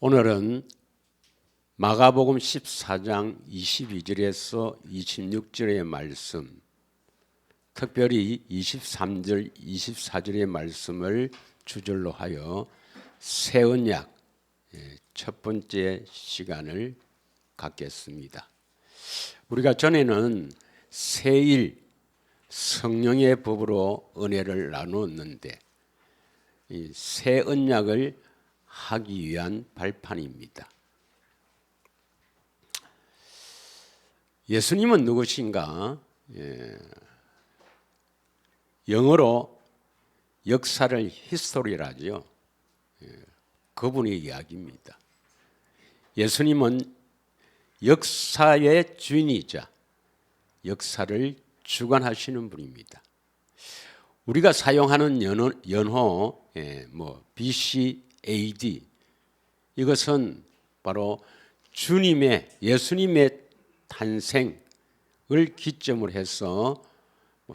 오늘은 마가복음 14장 22절에서 26절의 말씀, 특별히 23절, 24절의 말씀을 주절로 하여 새 언약 첫 번째 시간을 갖겠습니다. 우리가 전에는 새일 성령의 법으로 은혜를 나누었는데 이 새 언약을 하기 위한 발판입니다. 예수님은 누구신가? 영어로 역사를 히스토리라죠. 그분의 이야기입니다. 예수님은 역사의 주인이자 역사를 주관하시는 분입니다. 우리가 사용하는 연호 BC, AD 이것은 바로 예수님의 탄생을 기점으로 해서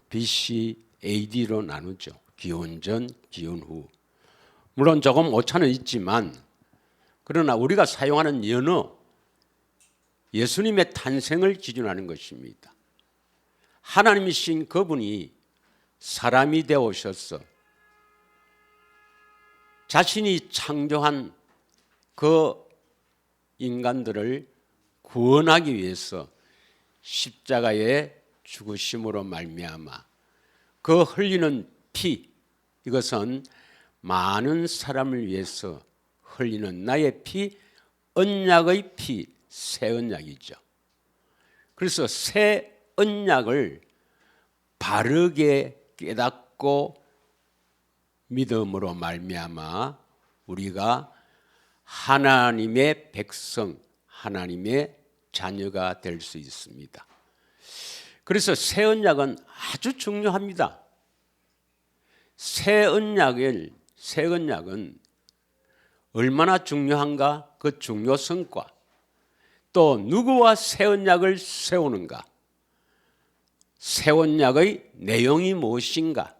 BC, AD로 나누죠. 기원전, 기원후. 물론 조금 오차는 있지만 그러나 우리가 사용하는 연어 예수님의 탄생을 기준하는 것입니다. 하나님이신 그분이 사람이 되어 오셔서 자신이 창조한 그 인간들을 구원하기 위해서 십자가의 죽으심으로 말미암아 그 흘리는 피, 이것은 많은 사람을 위해서 흘리는 나의 피, 언약의 피, 새 언약이죠. 그래서 새 언약을 바르게 깨닫고 믿음으로 말미암아 우리가 하나님의 백성, 하나님의 자녀가 될 수 있습니다. 그래서 새 언약은 아주 중요합니다. 새 언약은 얼마나 중요한가? 그 중요성과 또 누구와 새 언약을 세우는가? 새 언약의 내용이 무엇인가?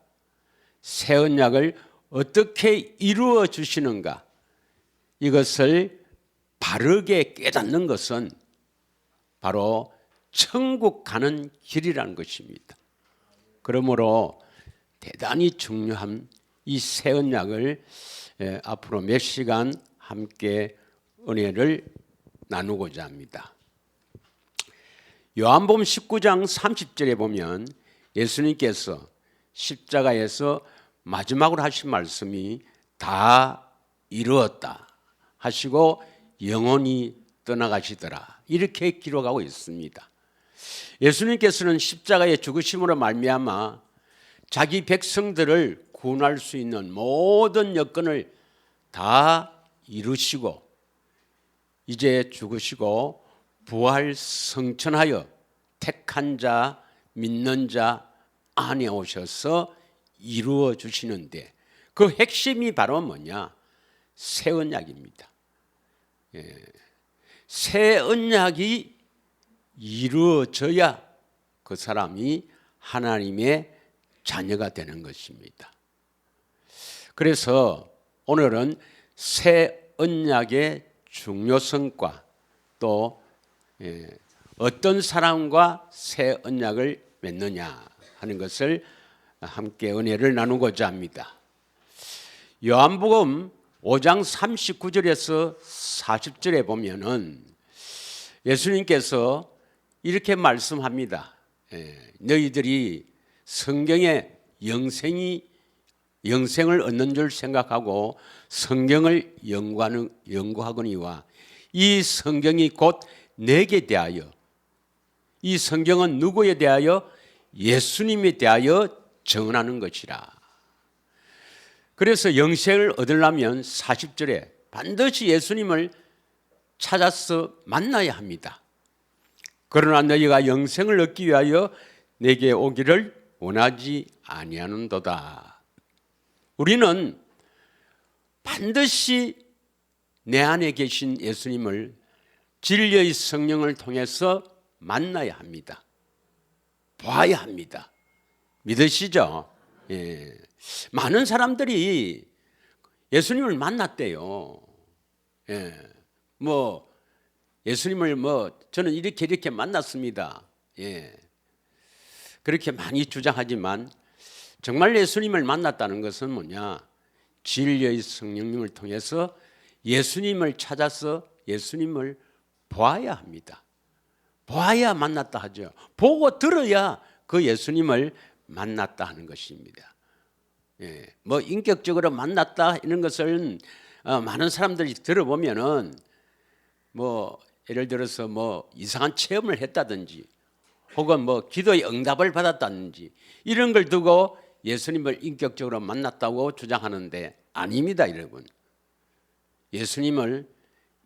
새 언약을 어떻게 이루어 주시는가? 이것을 바르게 깨닫는 것은 바로 천국 가는 길이라는 것입니다. 그러므로 대단히 중요한 이 새 언약을 앞으로 몇 시간 함께 은혜를 나누고자 합니다. 요한복음 19장 30절에 보면 예수님께서 십자가에서 마지막으로 하신 말씀이 다 이루었다 하시고 영원히 떠나가시더라 이렇게 기록하고 있습니다. 예수님께서는 십자가의 죽으심으로 말미암아 자기 백성들을 구원할 수 있는 모든 여건을 다 이루시고 이제 죽으시고 부활 성천하여 택한 자, 믿는 자 안에 오셔서 이루어 주시는데 그 핵심이 바로 뭐냐? 새 언약입니다. 새 언약이 이루어져야 그 사람이 하나님의 자녀가 되는 것입니다. 그래서 오늘은 새 언약의 중요성과 또 어떤 사람과 새 언약을 맺느냐 하는 것을 함께 은혜를 나누고자 합니다. 요한복음 5장 39절에서 40절에 보면은 예수님께서 이렇게 말씀합니다. 너희들이 성경에 영생을 얻는 줄 생각하고 성경을 연구하거니와 이 성경이 곧 내게 대하여, 이 성경은 누구에 대하여? 예수님에 대하여 증언하는 것이라. 그래서 영생을 얻으려면 40절에 반드시 예수님을 찾아서 만나야 합니다. 그러나 너희가 영생을 얻기 위하여 내게 오기를 원하지 아니하는도다. 우리는 반드시 내 안에 계신 예수님을 진리의 성령을 통해서 만나야 합니다. 봐야 합니다. 믿으시죠? 많은 사람들이 예수님을 만났대요. 예. 뭐 예수님을 저는 이렇게 만났습니다. 예. 그렇게 많이 주장하지만 정말 예수님을 만났다는 것은 뭐냐? 진리의 성령님을 통해서 예수님을 찾아서 예수님을 보아야 합니다. 보아야 만났다 하죠. 보고 들어야 그 예수님을 만났다 하는 것입니다. 예. 인격적으로 만났다 이런 것을 많은 사람들이 들어보면은 예를 들어서 이상한 체험을 했다든지 혹은 기도의 응답을 받았다든지 이런 걸 두고 예수님을 인격적으로 만났다고 주장하는데 아닙니다, 여러분. 예수님을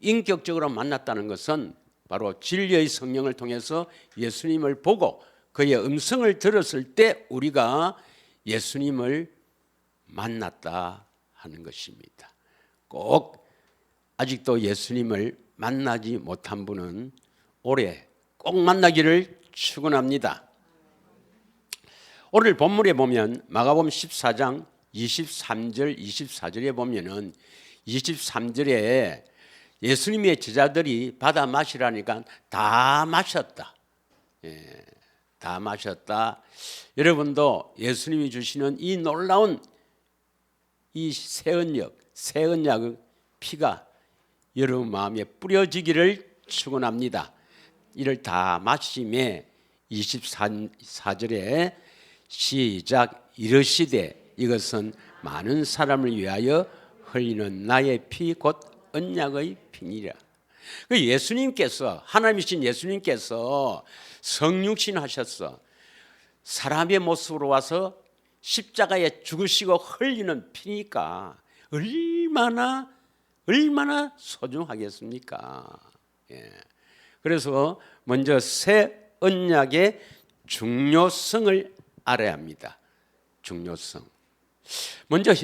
인격적으로 만났다는 것은 바로 진리의 성령을 통해서 예수님을 보고 그의 음성을 들었을 때 우리가 예수님을 만났다 하는 것입니다. 꼭 아직도 예수님을 만나지 못한 분은 올해 꼭 만나기를 축원합니다. 오늘 본문에 보면 마가복음 14장 23절 24절에 보면은 23절에 예수님의 제자들이 받아 마시라니까 다 마셨다. 예, 다 마셨다. 여러분도 예수님이 주시는 이 놀라운 이 새 언약의 피가 여러분 마음에 뿌려지기를 축원합니다. 이를 다 마심에 24절에 시작 이르시되 이것은 많은 사람을 위하여 흘리는 나의 피 곧 언약의 피니라. 그 예수님께서 하나님이신 예수님께서 성육신 하셨어. 사람의 모습으로 와서 십자가에 죽으시고 흘리는 피니까 얼마나 소중하겠습니까? 예. 그래서 먼저 새 언약의 중요성을 알아야 합니다. 중요성. 먼저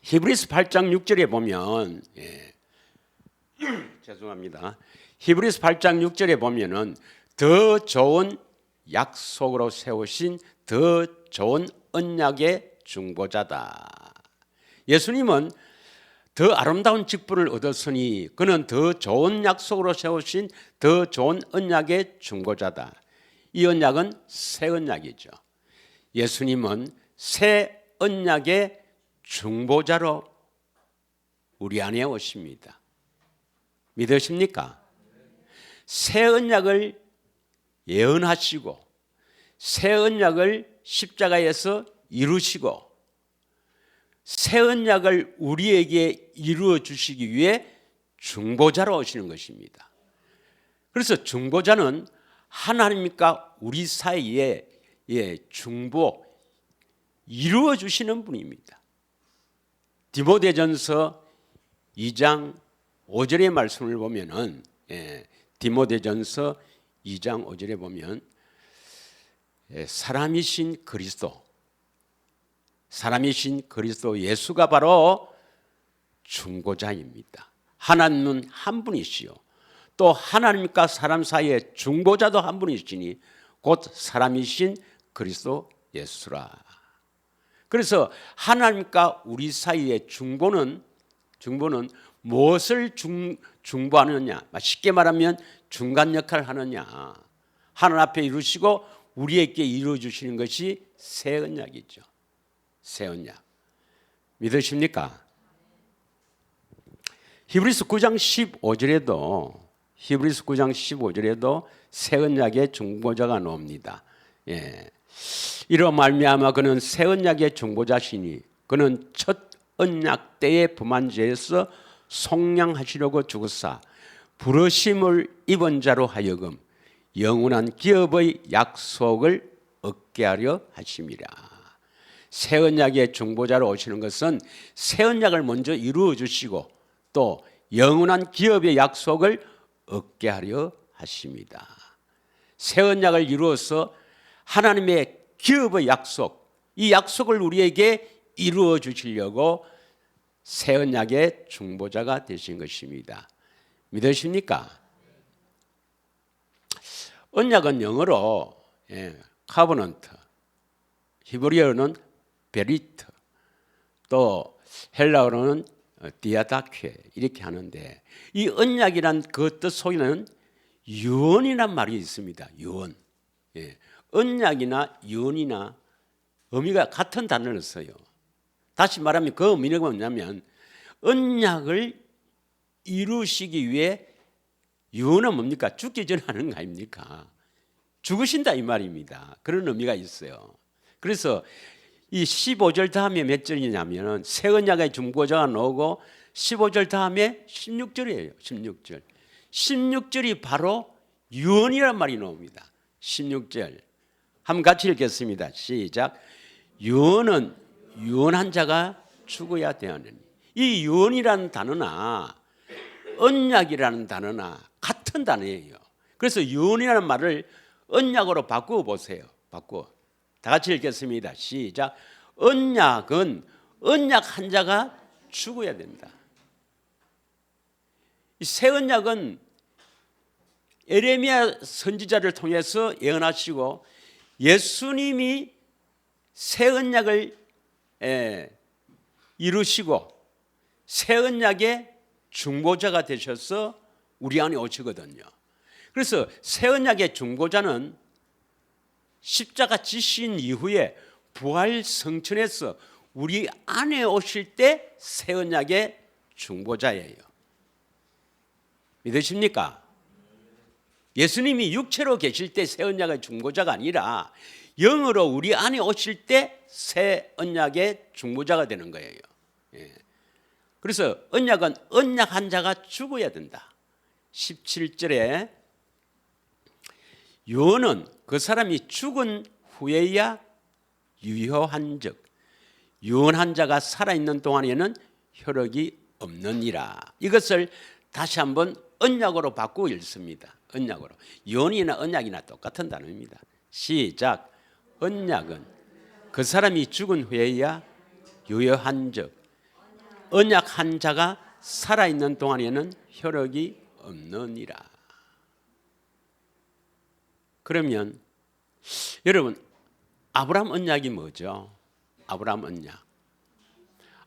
히브리서 8장 6절에 보면 죄송합니다. 히브리서 8장 6절에 보면은 더 좋은 약속으로 세우신 더 좋은 언약의 중보자다. 예수님은 더 아름다운 직분을 얻었으니 그는 더 좋은 약속으로 세우신 더 좋은 언약의 중보자다. 이 언약은 새 언약이죠. 예수님은 새 언약의 중보자로 우리 안에 오십니다. 믿으십니까? 새 언약을 예언하시고 새 언약을 십자가에서 이루시고 새 언약을 우리에게 이루어 주시기 위해 중보자로 오시는 것입니다. 그래서 중보자는 하나님과 우리 사이에 중보 이루어 주시는 분입니다. 디모데전서 2장 5절의 말씀을 보면은 디모데전서 2장 5절에 보면 사람이신 그리스도 예수가 바로 중보자입니다. 하나님은 한 분이시요 또 하나님과 사람 사이에 중보자도 한 분이시니 곧 사람이신 그리스도 예수라. 그래서 하나님과 우리 사이의 중보는 무엇을 중보하느냐? 쉽게 말하면 중간 역할을 하느냐? 하나님 앞에 이루시고 우리에게 이루어 주시는 것이 새 언약이죠. 새 언약. 믿으십니까? 히브리서 9장 15절에도 새 언약의 중보자가 나옵니다. 이로 말미암아 그는 새 언약의 중보자시니 그는 첫 언약 때의 범한 죄에서 속량하시려고 죽으사 부르심을 입은 자로 하여금 영원한 기업의 약속을 얻게 하려 하심이라. 새 언약의 중보자로 오시는 것은 새 언약을 먼저 이루어 주시고 또 영원한 기업의 약속을 얻게 하려 하십니다. 새 언약을 이루어서 하나님의 기업의 약속, 이 약속을 우리에게 이루어 주시려고 새 언약의 중보자가 되신 것입니다. 믿으십니까? 언약은 영어로 카버넌트, 히브리어로는 베리트, 또 헬라어로는 디아다케 이렇게 하는데, 이 언약이란 그 뜻 속에는 유언이란 말이 있습니다. 유언. 예. 언약이나 유언이나 의미가 같은 단어를 써요. 다시 말하면 그 의미는 뭐냐면, 언약을 이루시기 위해 유언은 뭡니까? 죽기 전에 하는 거 아닙니까? 죽으신다 이 말입니다. 그런 의미가 있어요. 그래서 이 15절 다음에 몇 절이냐면 새 언약의 중보자가 나오고, 15절 다음에 16절이에요. 16절. 16절이 바로 유언이란 말이 나옵니다. 16절. 한번 같이 읽겠습니다. 시작. 유언은 유언한 자가 죽어야 되느니. 이 유언이라는 단어나 언약이라는 단어나 같은 단어예요. 그래서 유언이라는 말을 언약으로 바꾸어 보세요. 바꾸어. 다 같이 읽겠습니다. 시작. 언약은 언약한 자가 죽어야 된다. 이 새 언약은 에레미야 선지자를 통해서 예언하시고, 예수님이 새 언약을 이루시고 새 언약의 중보자가 되셔서 우리 안에 오시거든요. 그래서 새 언약의 중보자는 십자가 지신 이후에 부활 성천에서 우리 안에 오실 때 새 언약의 중보자예요. 믿으십니까? 예수님이 육체로 계실 때 새 언약의 중보자가 아니라 영으로 우리 안에 오실 때 새 언약의 중보자가 되는 거예요. 예. 그래서 언약은 언약한 자가 죽어야 된다. 17절에 유언은 그 사람이 죽은 후에야 유효한 즉, 유언한 자가 살아있는 동안에는 효력이 없느니라. 이것을 다시 한번 언약으로 바꾸어 읽습니다. 언약으로. 유언이나 언약이나 똑같은 단어입니다. 시작. 언약은 그 사람이 죽은 후에야 유효한 즉, 언약한 자가 살아있는 동안에는 효력이 없느니라. 그러면 여러분, 아브라함 언약이 뭐죠? 아브라함 언약.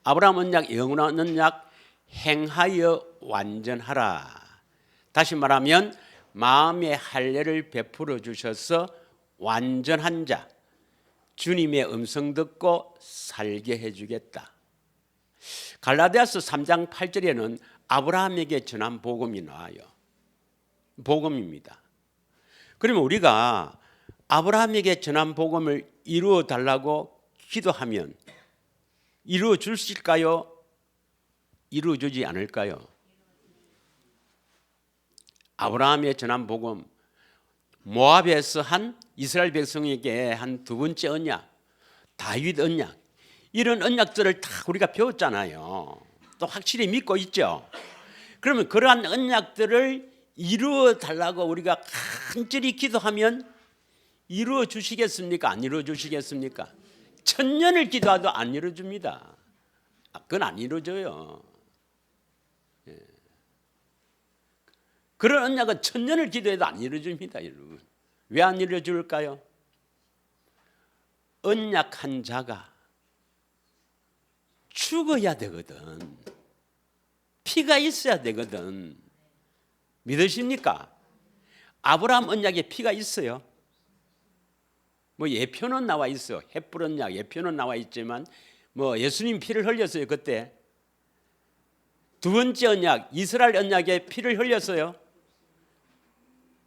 아브라함 언약, 영원한 언약, 행하여 완전하라. 다시 말하면 마음의 할례를 베풀어 주셔서 완전한 자, 주님의 음성 듣고 살게 해주겠다. 갈라디아서 3장 8절에는 아브라함에게 전한 복음이 나와요. 복음입니다. 그러면 우리가 아브라함에게 전한 복음을 이루어 달라고 기도하면 이루어 주실까요? 이루어 주지 않을까요? 아브라함의 전한 복음, 모압에서 한 이스라엘 백성에게 한 두 번째 언약, 다윗 언약, 이런 언약들을 다 우리가 배웠잖아요. 또 확실히 믿고 있죠. 그러면 그러한 언약들을 이루어 달라고 우리가 간절히 기도하면 이루어 주시겠습니까? 안 이루어 주시겠습니까? 천년을 기도해도 안 이루어 줍니다. 그건 안 이루어져요. 그런 언약은 천년을 기도해도 안 이루어 줍니다, 여러분. 왜 안 이루어 줄까요? 언약한 자가 죽어야 되거든. 피가 있어야 되거든. 믿으십니까? 아브라함 언약에 피가 있어요. 뭐 예표는 나와 있어요. 헷불 언약 예표는 나와 있지만 뭐 예수님 피를 흘렸어요. 그때 두 번째 언약 이스라엘 언약에 피를 흘렸어요.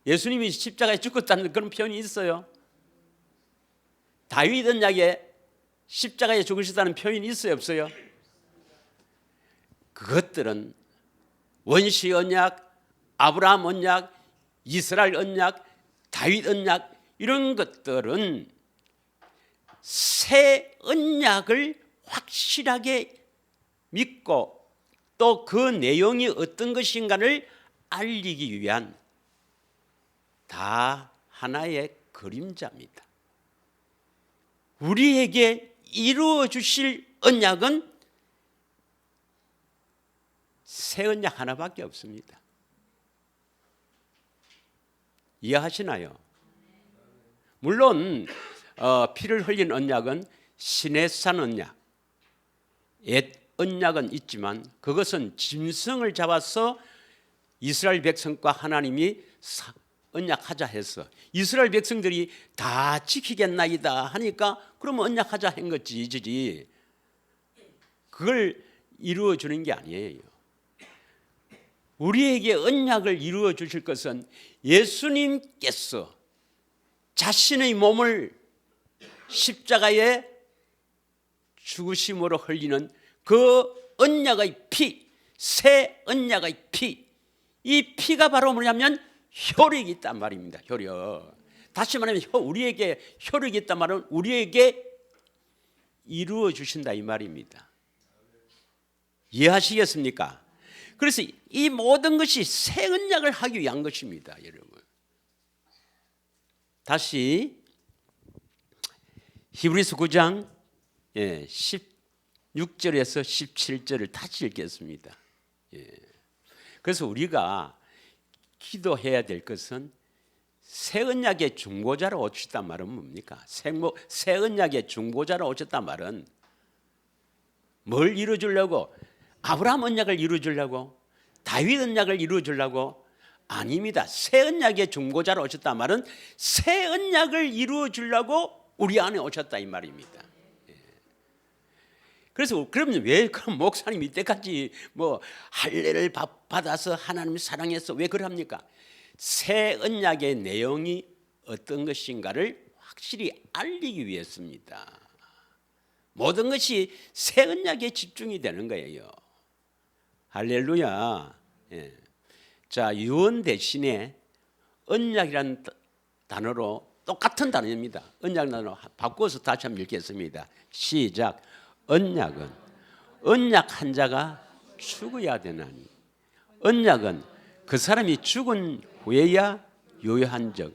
예수님이 십자가에 죽었다는 그런 표현이 있어요. 다윗 언약에 십자가에 죽으셨다는 표현이 있어요, 없어요? 그것들은 원시 언약, 아브라함 언약, 이스라엘 언약, 다윗 언약, 이런 것들은 새 언약을 확실하게 믿고 또 그 내용이 어떤 것인가를 알리기 위한 다 하나의 그림자입니다. 우리에게 이루어 주실 언약은 새 언약 하나밖에 없습니다. 이해하시나요? 물론 피를 흘린 언약은 시내산 언약, 옛 언약은 있지만 그것은 짐승을 잡아서 이스라엘 백성과 하나님이 언약하자 해서 이스라엘 백성들이 다 지키겠나이다 하니까 그러면 언약하자 한 거지. 그걸 이루어 주는 게 아니에요. 우리에게 언약을 이루어 주실 것은 예수님께서 자신의 몸을 십자가에 죽으심으로 흘리는 그 언약의 피, 새 언약의 피, 이 피가 바로 뭐냐면 혈육이 있단 말입니다. 혈육. 다시 말하면 우리에게 혈육이 있단 말은 우리에게 이루어 주신다 이 말입니다. 이해하시겠습니까? 그래서 이 모든 것이 새 언약을 하기 위한 것입니다, 여러분. 다시 히브리서 9장 16절에서 17절을 다시 읽겠습니다. 그래서 우리가 기도해야 될 것은 새 언약의 중보자로 오셨단 말은 뭡니까? 새 언약의 중보자로 오셨단 말은 뭘 이루어 주려고? 아브라함 언약을 이루어 주려고? 다윗 언약을 이루어 주려고? 아닙니다. 새 언약의 중보자로 오셨단 말은 새 언약을 이루어 주려고 우리 안에 오셨다 이 말입니다. 그래서 그러면 왜 그럼 목사님 이때까지 뭐 할례를 받아서 하나님 사랑해서 왜 그럽니까? 새 언약의 내용이 어떤 것인가를 확실히 알리기 위해서입니다. 모든 것이 새 언약에 집중이 되는 거예요. 할렐루야. 자, 유언 대신에 언약이라는 단어로 똑같은 단어입니다. 언약 단어 바꿔서 다시 한번 읽겠습니다. 시작. 언약은 언약 한 자가 죽어야 되나니 언약은 그 사람이 죽은 후에야 유효한 적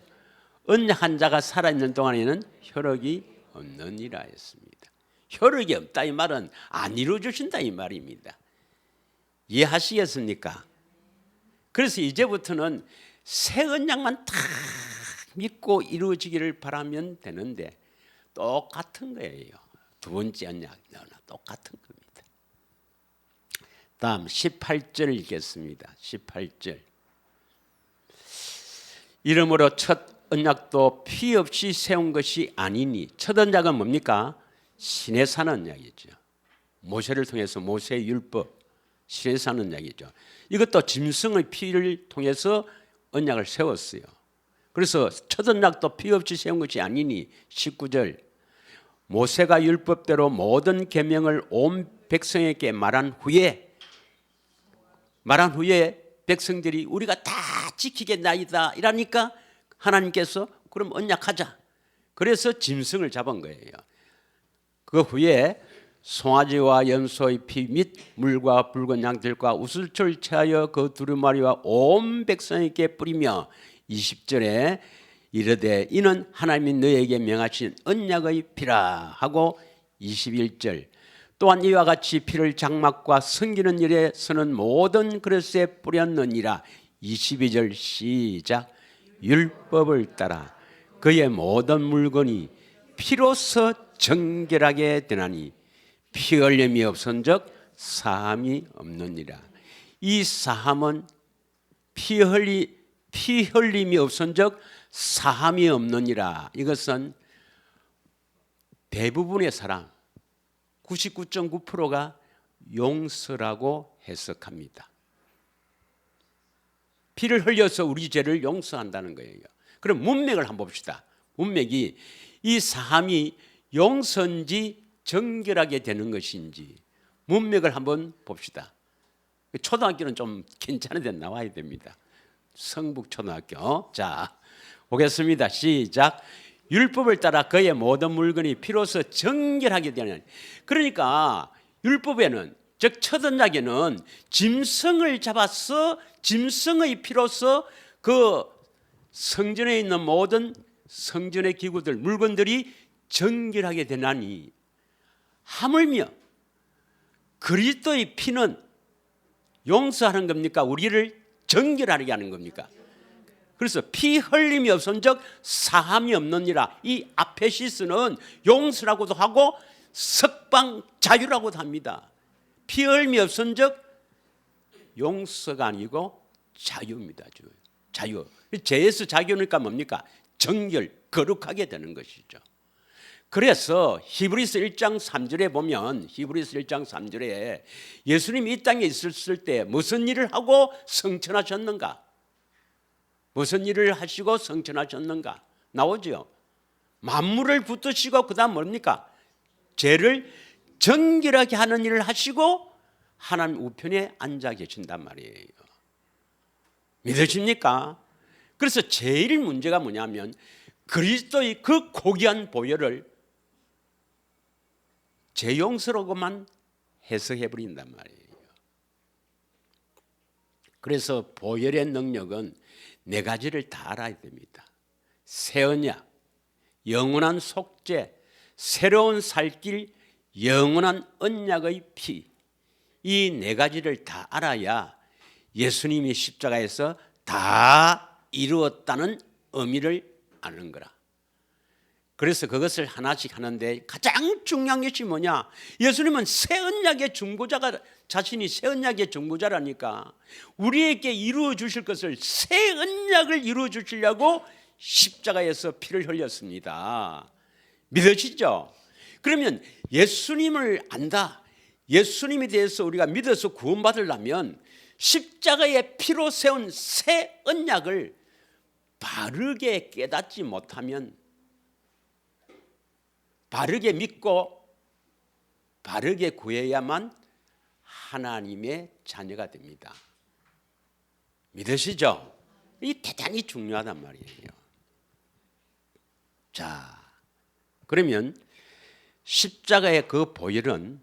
언약 한 자가 살아있는 동안에는 효력이 없느니라 했습니다. 효력이 없다 이 말은 안 이루어주신다 이 말입니다. 이해하시겠습니까? 그래서 이제부터는 새 언약만 다 믿고 이루어지기를 바라면 되는데 똑같은 거예요. 두 번째 언약 똑같은 겁니다. 다음 18절 읽겠습니다. 18절. 이러므로 첫 언약도 피 없이 세운 것이 아니니 첫 언약은 뭡니까? 신의 산 언약이죠. 모세를 통해서 모세의 율법 신의 산 언약이죠. 이것도 짐승의 피를 통해서 언약을 세웠어요. 그래서 첫 언약도 피 없이 세운 것이 아니니 19절. 모세가 율법대로 모든 계명을 온 백성에게 말한 후에 백성들이 우리가 다 지키겠나이다 이러니까 하나님께서 그럼 언약하자. 그래서 짐승을 잡은 거예요. 그 후에 송아지와 염소의 피 및 물과 붉은 양들과 우슬초를 채하여 그 두루마리와 온 백성에게 뿌리며 20절에 이르되 이는 하나님이 너에게 명하신 언약의 피라 하고 21절 또한 이와 같이 피를 장막과 섬기는 일에 쓰는 모든 그릇에 뿌렸느니라. 22절 시작. 율법을 따라 그의 모든 물건이 피로서 정결하게 되나니 피 흘림이 없은즉 사함이 없느니라. 이 사함은 피 흘림이 없은즉 사함이 없느니라. 이것은 대부분의 사람 99.9%가 용서라고 해석합니다. 피를 흘려서 우리 죄를 용서한다는 거예요. 그럼 문맥을 한번 봅시다. 문맥이 이 사함이 용서인지 정결하게 되는 것인지 문맥을 한번 봅시다. 초등학교는 좀 괜찮은 데 나와야 됩니다. 성북초등학교. 자, 보겠습니다. 시작. 율법을 따라 그의 모든 물건이 피로서 정결하게 되는. 그러니까 율법에는 즉 첫 언약에는 짐승을 잡아서 짐승의 피로서 그 성전에 있는 모든 성전의 기구들 물건들이 정결하게 되나니 하물며 그리스도의 피는 용서하는 겁니까? 우리를 정결하게 하는 겁니까? 그래서 피 흘림이 없은즉 사함이 없느니라. 이 아페시스는 용서라고도 하고 석방 자유라고도 합니다. 피 흘림이 없은 적 용서가 아니고 자유입니다. 자유. 죄에서 자유니까 뭡니까? 정결, 거룩하게 되는 것이죠. 그래서 히브리서 1장 3절에 보면 히브리서 1장 3절에 예수님이 이 땅에 있었을 때 무슨 일을 하고 성천하셨는가? 무슨 일을 하시고 성천하셨는가? 나오죠. 만물을 붙드시고 그 다음 뭡니까? 죄를 정결하게 하는 일을 하시고 하나님 우편에 앉아 계신단 말이에요. 믿으십니까? 그래서 제일 문제가 뭐냐면 그리스도의 그 고귀한 보혈을 죄용스러고만 해석해버린단 말이에요. 그래서 보혈의 능력은 네 가지를 다 알아야 됩니다. 새 언약, 영원한 속죄, 새로운 살길, 영원한 언약의 피, 이 네 가지를 다 알아야 예수님이 십자가에서 다 이루었다는 의미를 아는 거라. 그래서 그것을 하나씩 하는데 가장 중요한 것이 뭐냐? 예수님은 새 언약의 중보자가, 자신이 새 언약의 중보자라니까 우리에게 이루어 주실 것을, 새 언약을 이루어 주시려고 십자가에서 피를 흘렸습니다. 믿으시죠? 그러면 예수님을 안다, 예수님에 대해서 우리가 믿어서 구원받으려면 십자가의 피로 세운 새 언약을 바르게 깨닫지 못하면, 바르게 믿고 바르게 구해야만 하나님의 자녀가 됩니다. 믿으시죠? 이게 대단히 중요하단 말이에요. 자, 그러면 십자가의 그 보혈은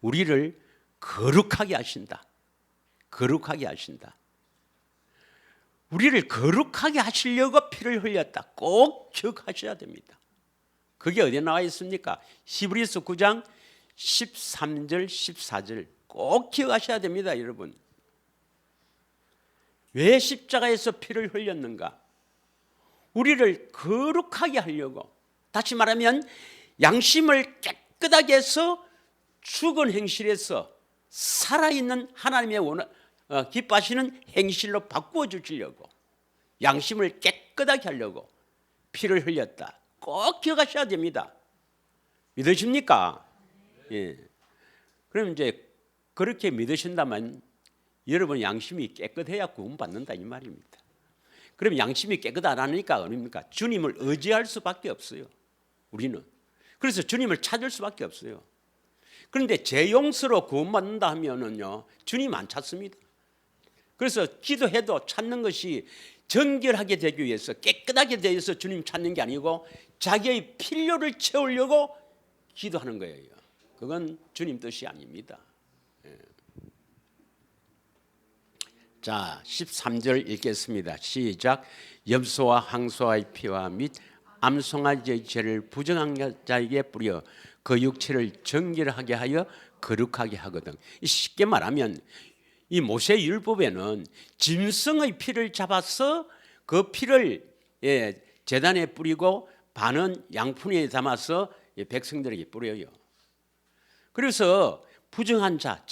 우리를 거룩하게 하신다. 거룩하게 하신다. 우리를 거룩하게 하시려고 피를 흘렸다. 꼭 기억하셔야 됩니다. 그게 어디에 나와 있습니까? 히브리서 9장 13절 14절 꼭 기억하셔야 됩니다. 여러분, 왜 십자가에서 피를 흘렸는가? 우리를 거룩하게 하려고, 다시 말하면 양심을 깨끗하게 해서 죽은 행실에서 살아있는 하나님의 기뻐하시는 행실로 바꾸어 주시려고, 양심을 깨끗하게 하려고 피를 흘렸다. 꼭 기억하셔야 됩니다. 믿으십니까? 예. 그럼 이제 그렇게 믿으신다면 여러분 양심이 깨끗해야 구원받는다 이 말입니다. 그럼 양심이 깨끗하다니까 어딥니까? 주님을 의지할 수밖에 없어요. 우리는. 그래서 주님을 찾을 수밖에 없어요. 그런데 제 용서로 구원받는다 하면은요, 주님 안 찾습니다. 그래서 기도해도 찾는 것이 정결하게 되기 위해서, 깨끗하게 되기 위해서 주님 찾는 게 아니고 자기의 필요를 채우려고 기도하는 거예요. 그건 주님 뜻이 아닙니다. 예. 자, 13절 읽겠습니다. 시작. 염소와 항소와의 피와 및 암송아지의 죄를 부정한 자에게 뿌려 그 육체를 정결하게 하여 거룩하게 하거든. 쉽게 말하면 이 모세 율법에는 짐승의 피를 잡아서 그 피를 제단에 뿌리고 반은 양푼에 담아서 백성들에게 뿌려요. 그래서 부정한 자,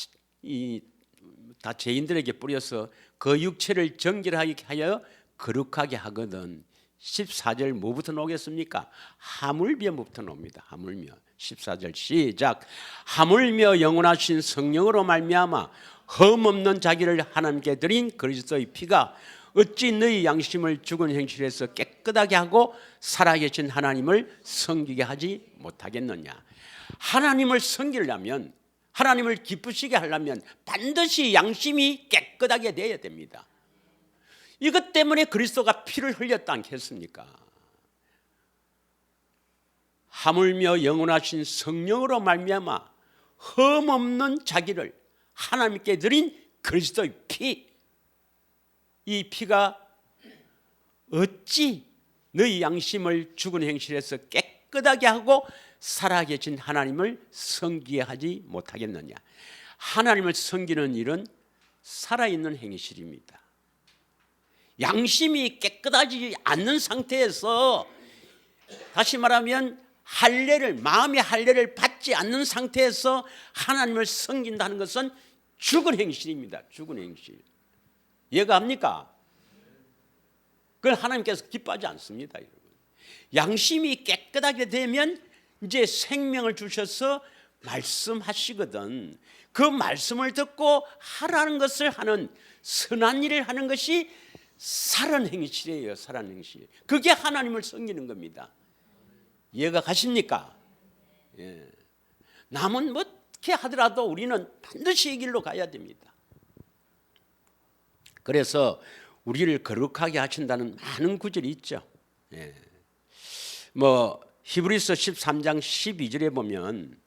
다 죄인들에게 뿌려서 그 육체를 정결하게 하여 거룩하게 하거든. 14절 뭐부터 나오겠습니까? 하물며부터 나옵니다. 하물며. 14절 시작. 하물며 영원하신 성령으로 말미암아 흠없는 자기를 하나님께 드린 그리스도의 피가 어찌 너희 양심을 죽은 행실에서 깨끗하게 하고 살아계신 하나님을 섬기게 하지 못하겠느냐. 하나님을 섬기려면, 하나님을 기쁘시게 하려면 반드시 양심이 깨끗하게 되어야 됩니다. 이것 때문에 그리스도가 피를 흘렸다 않겠습니까? 하물며 영원하신 성령으로 말미암아 흠없는 자기를 하나님께 드린 그리스도의 피, 이 피가 어찌 너희 양심을 죽은 행실에서 깨끗하게 하고 살아계신 하나님을 섬기게 하지 못하겠느냐. 하나님을 섬기는 일은 살아있는 행실입니다. 양심이 깨끗하지 않는 상태에서, 다시 말하면 할례를, 마음의 할례를 받지 받지 않는 상태에서 하나님을 섬긴다는 것은 죽은 행실입니다. 죽은 행실. 이해가 합니까? 그걸 하나님께서 기뻐하지 않습니다. 여러분. 양심이 깨끗하게 되면 이제 생명을 주셔서 말씀하시거든. 그 말씀을 듣고 하라는 것을 하는 선한 일을 하는 것이 살은 행실이에요. 살은 행실. 그게 하나님을 섬기는 겁니다. 이해가 가십니까? 예. 남은 어떻게 하더라도 우리는 반드시 이 길로 가야 됩니다. 그래서 우리를 거룩하게 하신다는 많은 구절이 있죠. 예. 히브리서 13장 12절에 보면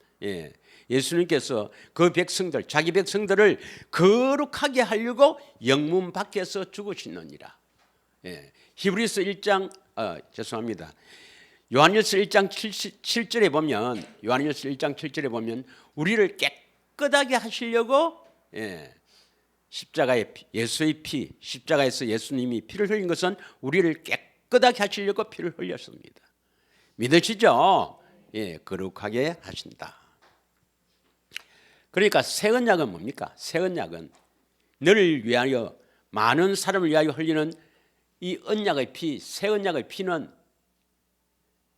예수님께서 그 백성들, 자기 백성들을 거룩하게 하려고 영문 밖에서 죽으시느니라. 히브리서 1장 죄송합니다. 요한일서 1장 7절에 보면 요한일서 1장 7절에 보면 우리를 깨끗하게 하시려고 십자가의 예수의 피, 십자가에서 예수님이 피를 흘린 것은 우리를 깨끗하게 하시려고 피를 흘렸습니다. 믿으시죠? 거룩하게 하신다. 그러니까 새 언약은 뭡니까? 새 언약은 너를 위하여 많은 사람을 위하여 흘리는 이 언약의 피, 새 언약의 피는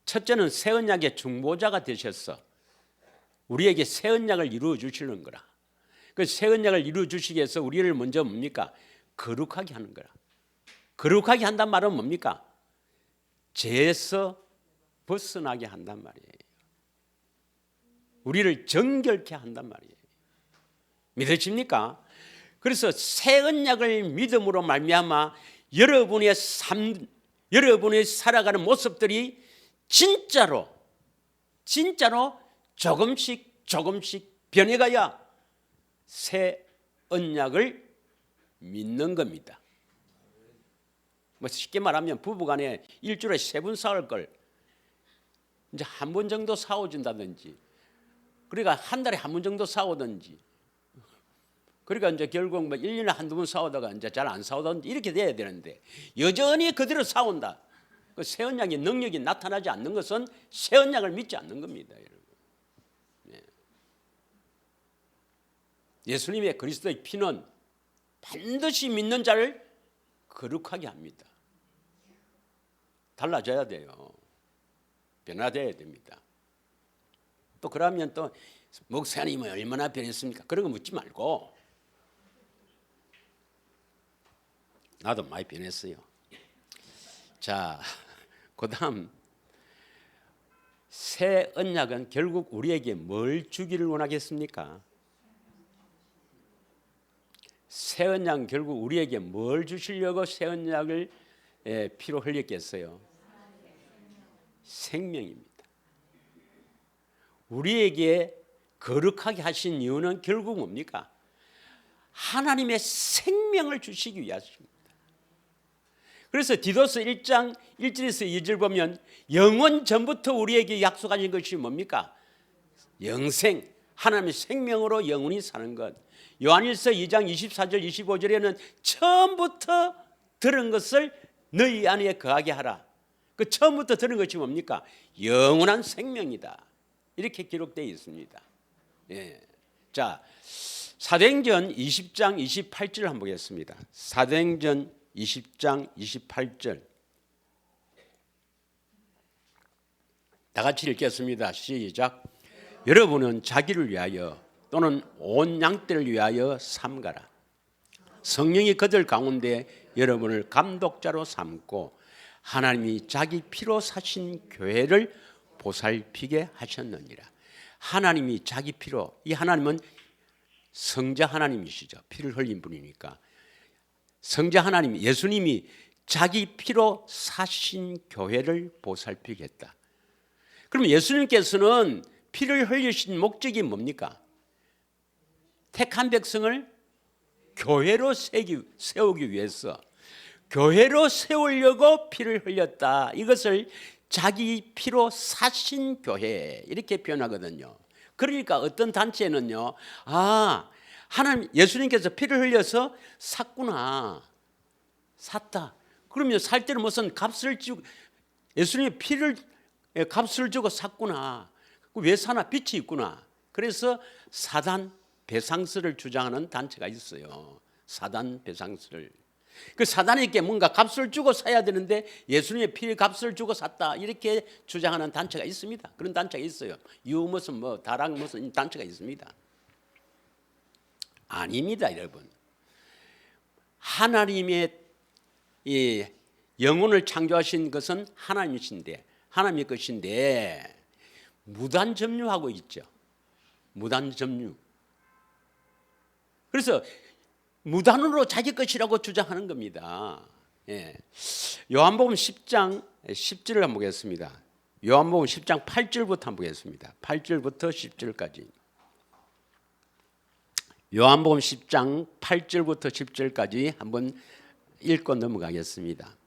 첫째는 새 언약의 중보자가 되셔서 우리에게 새 언약을 이루어 주시는 거라. 그 새 언약을 이루어 주시기 위해서 우리를 먼저 뭡니까? 거룩하게 하는 거라. 거룩하게 한단 말은 뭡니까? 죄에서 벗어나게 한단 말이에요. 우리를 정결케 한단 말이에요. 믿으십니까? 그래서 새 언약을 믿음으로 말미암아 여러분의 삶, 여러분의 살아가는 모습들이 진짜로 조금씩 변해가야 새 언약을 믿는 겁니다. 쉽게 말하면 부부간에 일주일에 3번 싸울 걸 이제 한 번 정도 싸워준다든지, 그러니까 한 달에 한 번 정도 싸우든지, 그러니까 이제 결국 1년에 한두 번 싸우다가 이제 잘 안 싸우든지 이렇게 돼야 되는데 여전히 그대로 싸운다. 그 새 언약의 능력이 나타나지 않는 것은 새 언약을 믿지 않는 겁니다, 여러분. 예수님의 그리스도의 피는 반드시 믿는 자를 거룩하게 합니다. 달라져야 돼요. 변화돼야 됩니다. 또 그러면 또 목사님은 얼마나 변했습니까? 그런 거 묻지 말고 나도 많이 변했어요. 자, 그다음 새 언약은 결국 우리에게 뭘 주기를 원하겠습니까? 새 언약은 결국 우리에게 뭘 주시려고 새 언약을 피로 흘렸겠어요? 생명입니다. 우리에게 거룩하게 하신 이유는 결국 뭡니까? 하나님의 생명을 주시기 위하십니다. 그래서 디도서 1장 1절에서 2절 보면 영원 전부터 우리에게 약속하신 것이 뭡니까? 영생, 하나님의 생명으로 영원히 사는 것. 요한일서 2장 24절 25절에는 처음부터 들은 것을 너희 안에 거하게 하라. 그 처음부터 들은 것이 뭡니까? 영원한 생명이다. 이렇게 기록되어 있습니다. 자, 사도행전 20장 28절 한번 보겠습니다. 사도행전 20장 28절 다 같이 읽겠습니다. 시작. 여러분은 자기를 위하여 또는 온 양떼를 위하여 삼가라. 성령이 그들 가운데 여러분을 감독자로 삼고 하나님이 자기 피로 사신 교회를 보살피게 하셨느니라. 하나님이 자기 피로, 이 하나님은 성자 하나님이시죠. 피를 흘린 분이니까. 성자 하나님, 예수님이 자기 피로 사신 교회를 보살피겠다. 그러면 예수님께서는 피를 흘리신 목적이 뭡니까? 택한 백성을 교회로 세우기 위해서, 교회로 세우려고 피를 흘렸다. 이것을 자기 피로 사신 교회 이렇게 표현하거든요. 그러니까 어떤 단체는요, 하나님, 예수님께서 피를 흘려서 샀구나, 샀다. 그러면 살 때는 무슨 값을 주고, 예수님이 피를 값을 주고 샀구나. 왜 사나? 빛이 있구나. 그래서 사단 배상설을 주장하는 단체가 있어요. 사단 배상설. 그 사단에게 뭔가 값을 주고 사야 되는데 예수님의 피의 값을 주고 샀다, 이렇게 주장하는 단체가 있습니다. 그런 단체가 있어요. 유 무슨 뭐 다락 무슨 단체가 있습니다. 아닙니다, 여러분. 하나님의 이 영혼을 창조하신 것은 하나님이신데, 하나님의 것인데 무단 점유하고 있죠. 무단 점유. 그래서 무단으로 자기 것이라고 주장하는 겁니다. 예. 요한복음 10장 10절을 한번 보겠습니다. 요한복음 10장 8절부터 한번 보겠습니다. 8절부터 10절까지. 요한복음 10장 8절부터 10절까지 한번 읽고 넘어가겠습니다.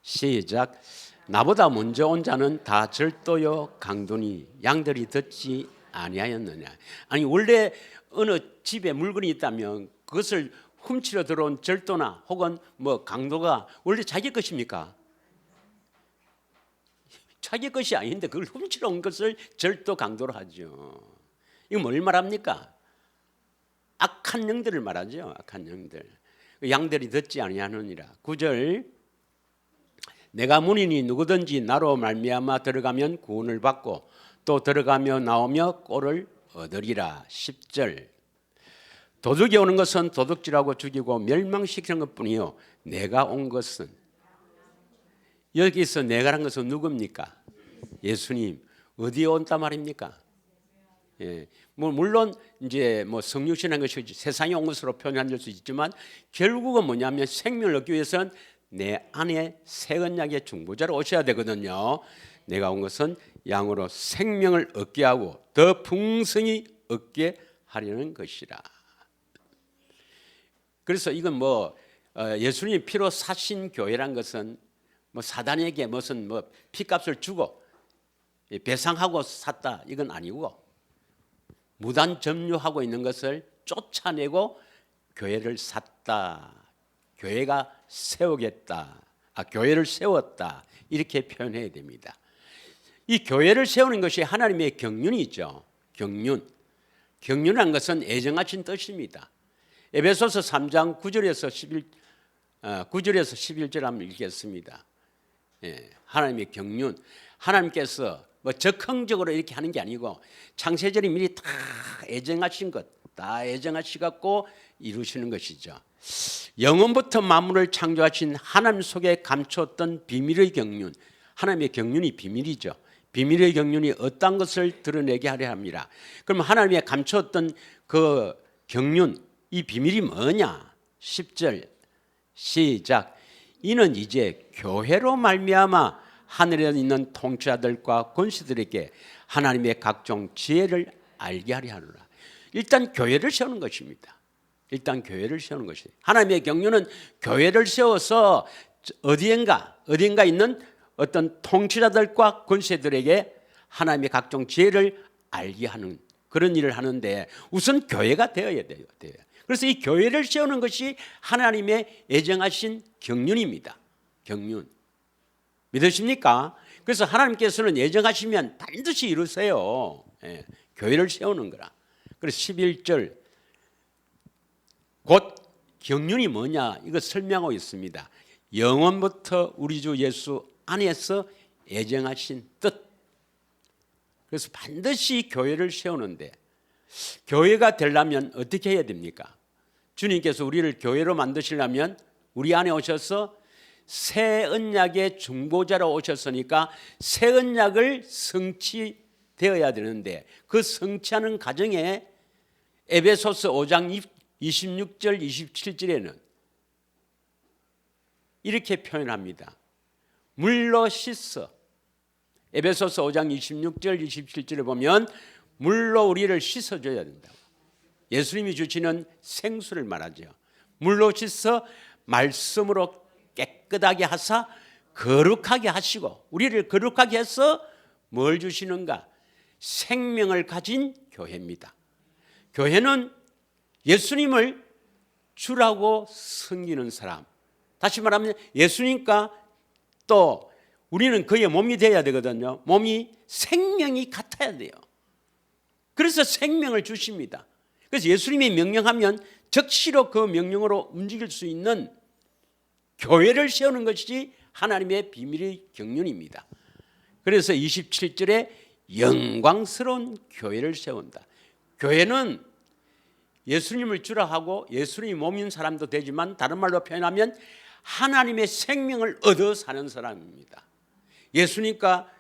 시작. 나보다 먼저 온 자는 다 절도요 강도니 양들이 듣지 아니하였느냐. 아니, 원래 어느 집에 물건이 있다면 그것을 훔치러 들어온 절도나 혹은 뭐 강도가 원래 자기 것입니까? 자기 것이 아닌데 그걸 훔치러 온 것을 절도 강도로 하죠. 이거 뭘 말합니까? 악한 영들을 말하죠. 악한 영들. 양들이 듣지 아니하느니라. 9절. 내가 문이니 누구든지 나로 말미암아 들어가면 구원을 받고 또 들어가며 나오며 꼴을 얻으리라. 10절. 도둑이 오는 것은 도둑질하고 죽이고 멸망시키는 것뿐이요 내가 온 것은, 여기서 내가란 것은 누굽니까? 예수님. 어디에 온단 말입니까? 예. 뭐 물론 이제 뭐 성육신한 것이 세상에 온 것으로 표현할 수 있지만 결국은 뭐냐면 생명을 얻기 위해서는 내 안에 새 언약의 중보자로 오셔야 되거든요. 내가 온 것은 양으로 생명을 얻게 하고 더 풍성히 얻게 하려는 것이라. 그래서 이건 뭐 예수님 피로 사신 교회란 것은 뭐 사단에게 무슨 뭐 피값을 주고 배상하고 샀다, 이건 아니고 무단 점유하고 있는 것을 쫓아내고 교회를 샀다, 교회가 세우겠다, 교회를 세웠다, 이렇게 표현해야 됩니다. 이 교회를 세우는 것이 하나님의 경륜이 있죠. 경륜. 경륜이라는 것은 애정하신 뜻입니다. 에베소서 3장 9절에서 11절 한번 읽겠습니다. 예, 하나님의 경륜. 하나님께서 뭐 적흥적으로 이렇게 하는 게 아니고 창세전에 미리 다 애정하신 것, 다 애정하시갖고 이루시는 것이죠. 영원부터 만물을 창조하신 하나님 속에 감추었던 비밀의 경륜. 하나님의 경륜이 비밀이죠. 비밀의 경륜이 어떤 것을 드러내게 하려 합니다. 그럼 하나님의 감추었던 그 경륜, 이 비밀이 뭐냐? 10절 시작. 이는 이제 교회로 말미암아 하늘에 있는 통치자들과 권세들에게 하나님의 각종 지혜를 알게 하려 하노라. 일단 교회를 세우는 것입니다. 일단 교회를 세우는 것이. 하나님의 경륜은 교회를 세워서 어디엔가 있는 어떤 통치자들과 권세들에게 하나님의 각종 지혜를 알게 하는 그런 일을 하는데 우선 교회가 되어야 돼요. 그래서 이 교회를 세우는 것이 하나님의 애정하신 경륜입니다. 경륜. 믿으십니까? 그래서 하나님께서는 애정하시면 반드시 이루세요. 예, 교회를 세우는 거라. 그래서 11절 곧 경륜이 뭐냐, 이거 설명하고 있습니다. 영원부터 우리 주 예수 안에서 애정하신 뜻. 그래서 반드시 교회를 세우는데 교회가 되려면 어떻게 해야 됩니까? 주님께서 우리를 교회로 만드시려면 우리 안에 오셔서 새 언약의 중보자로 오셨으니까 새 언약을 성취되어야 되는데 그 성취하는 과정에 에베소서 5장 26절 27절에는 이렇게 표현합니다. 물로 씻어. 에베소서 5장 26절 27절에 보면 물로 우리를 씻어줘야 된다고. 예수님이 주시는 생수를 말하죠. 물로 씻어 말씀으로 깨끗하게 하사 거룩하게 하시고, 우리를 거룩하게 해서 뭘 주시는가? 생명을 가진 교회입니다. 교회는 예수님을 주라고 섬기는 사람, 다시 말하면 예수님과 또 우리는 그의 몸이 되어야 되거든요. 몸이 생명이 같아야 돼요. 그래서 생명을 주십니다. 그래서 예수님이 명령하면 적시로 그 명령으로 움직일 수 있는 교회를 세우는 것이 하나님의 비밀의 경륜입니다. 그래서 27절에 영광스러운 교회를 세운다. 교회는 예수님을 주라 하고 예수님이 몸인 사람도 되지만 다른 말로 표현하면 하나님의 생명을 얻어 사는 사람입니다. 예수님과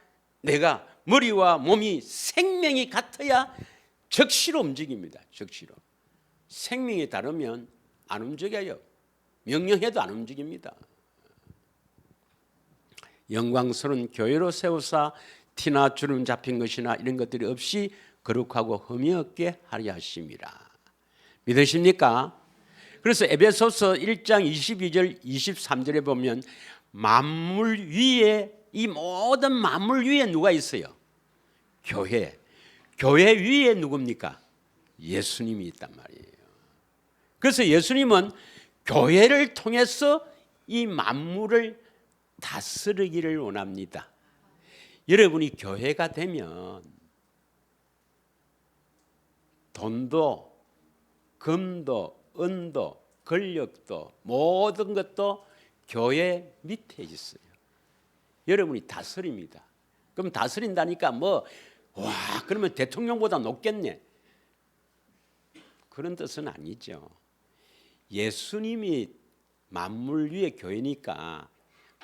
내가 머리와 몸이 생명이 같아야 적시로 움직입니다. 적시로. 생명이 다르면 안 움직여요. 명령해도 안 움직입니다. 영광스러운 교회로 세우사 티나 주름 잡힌 것이나 이런 것들이 없이 거룩하고 흠이 없게 하려 하심이라. 믿으십니까? 그래서 에베소서 1장 22절 23절에 보면 만물 위에 이 모든 만물 위에 누가 있어요? 교회. 교회 위에 누굽니까? 예수님이 있단 말이에요. 그래서 예수님은 교회를 통해서 이 만물을 다스리기를 원합니다. 여러분이 교회가 되면 돈도 금도 은도 권력도 모든 것도 교회 밑에 있어요. 여러분이 다스립니다. 그럼 다스린다니까 그러면 대통령보다 높겠네. 그런 뜻은 아니죠. 예수님이 만물 위의 교회니까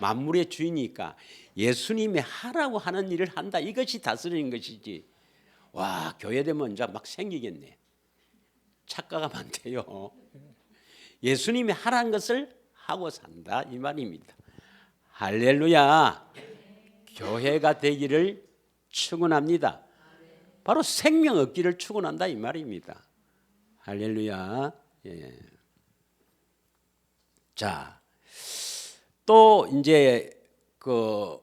만물의 주인이니까 예수님이 하라고 하는 일을 한다. 이것이 다스리는 것이지. 교회 되면 이제 막 생기겠네. 착각하면 안 돼요. 예수님이 하라는 것을 하고 산다 이 말입니다. 할렐루야. 교회가 되기를 축원합니다. 바로 생명 얻기를 축원한다 이 말입니다. 할렐루야. 예. 자, 또 이제 그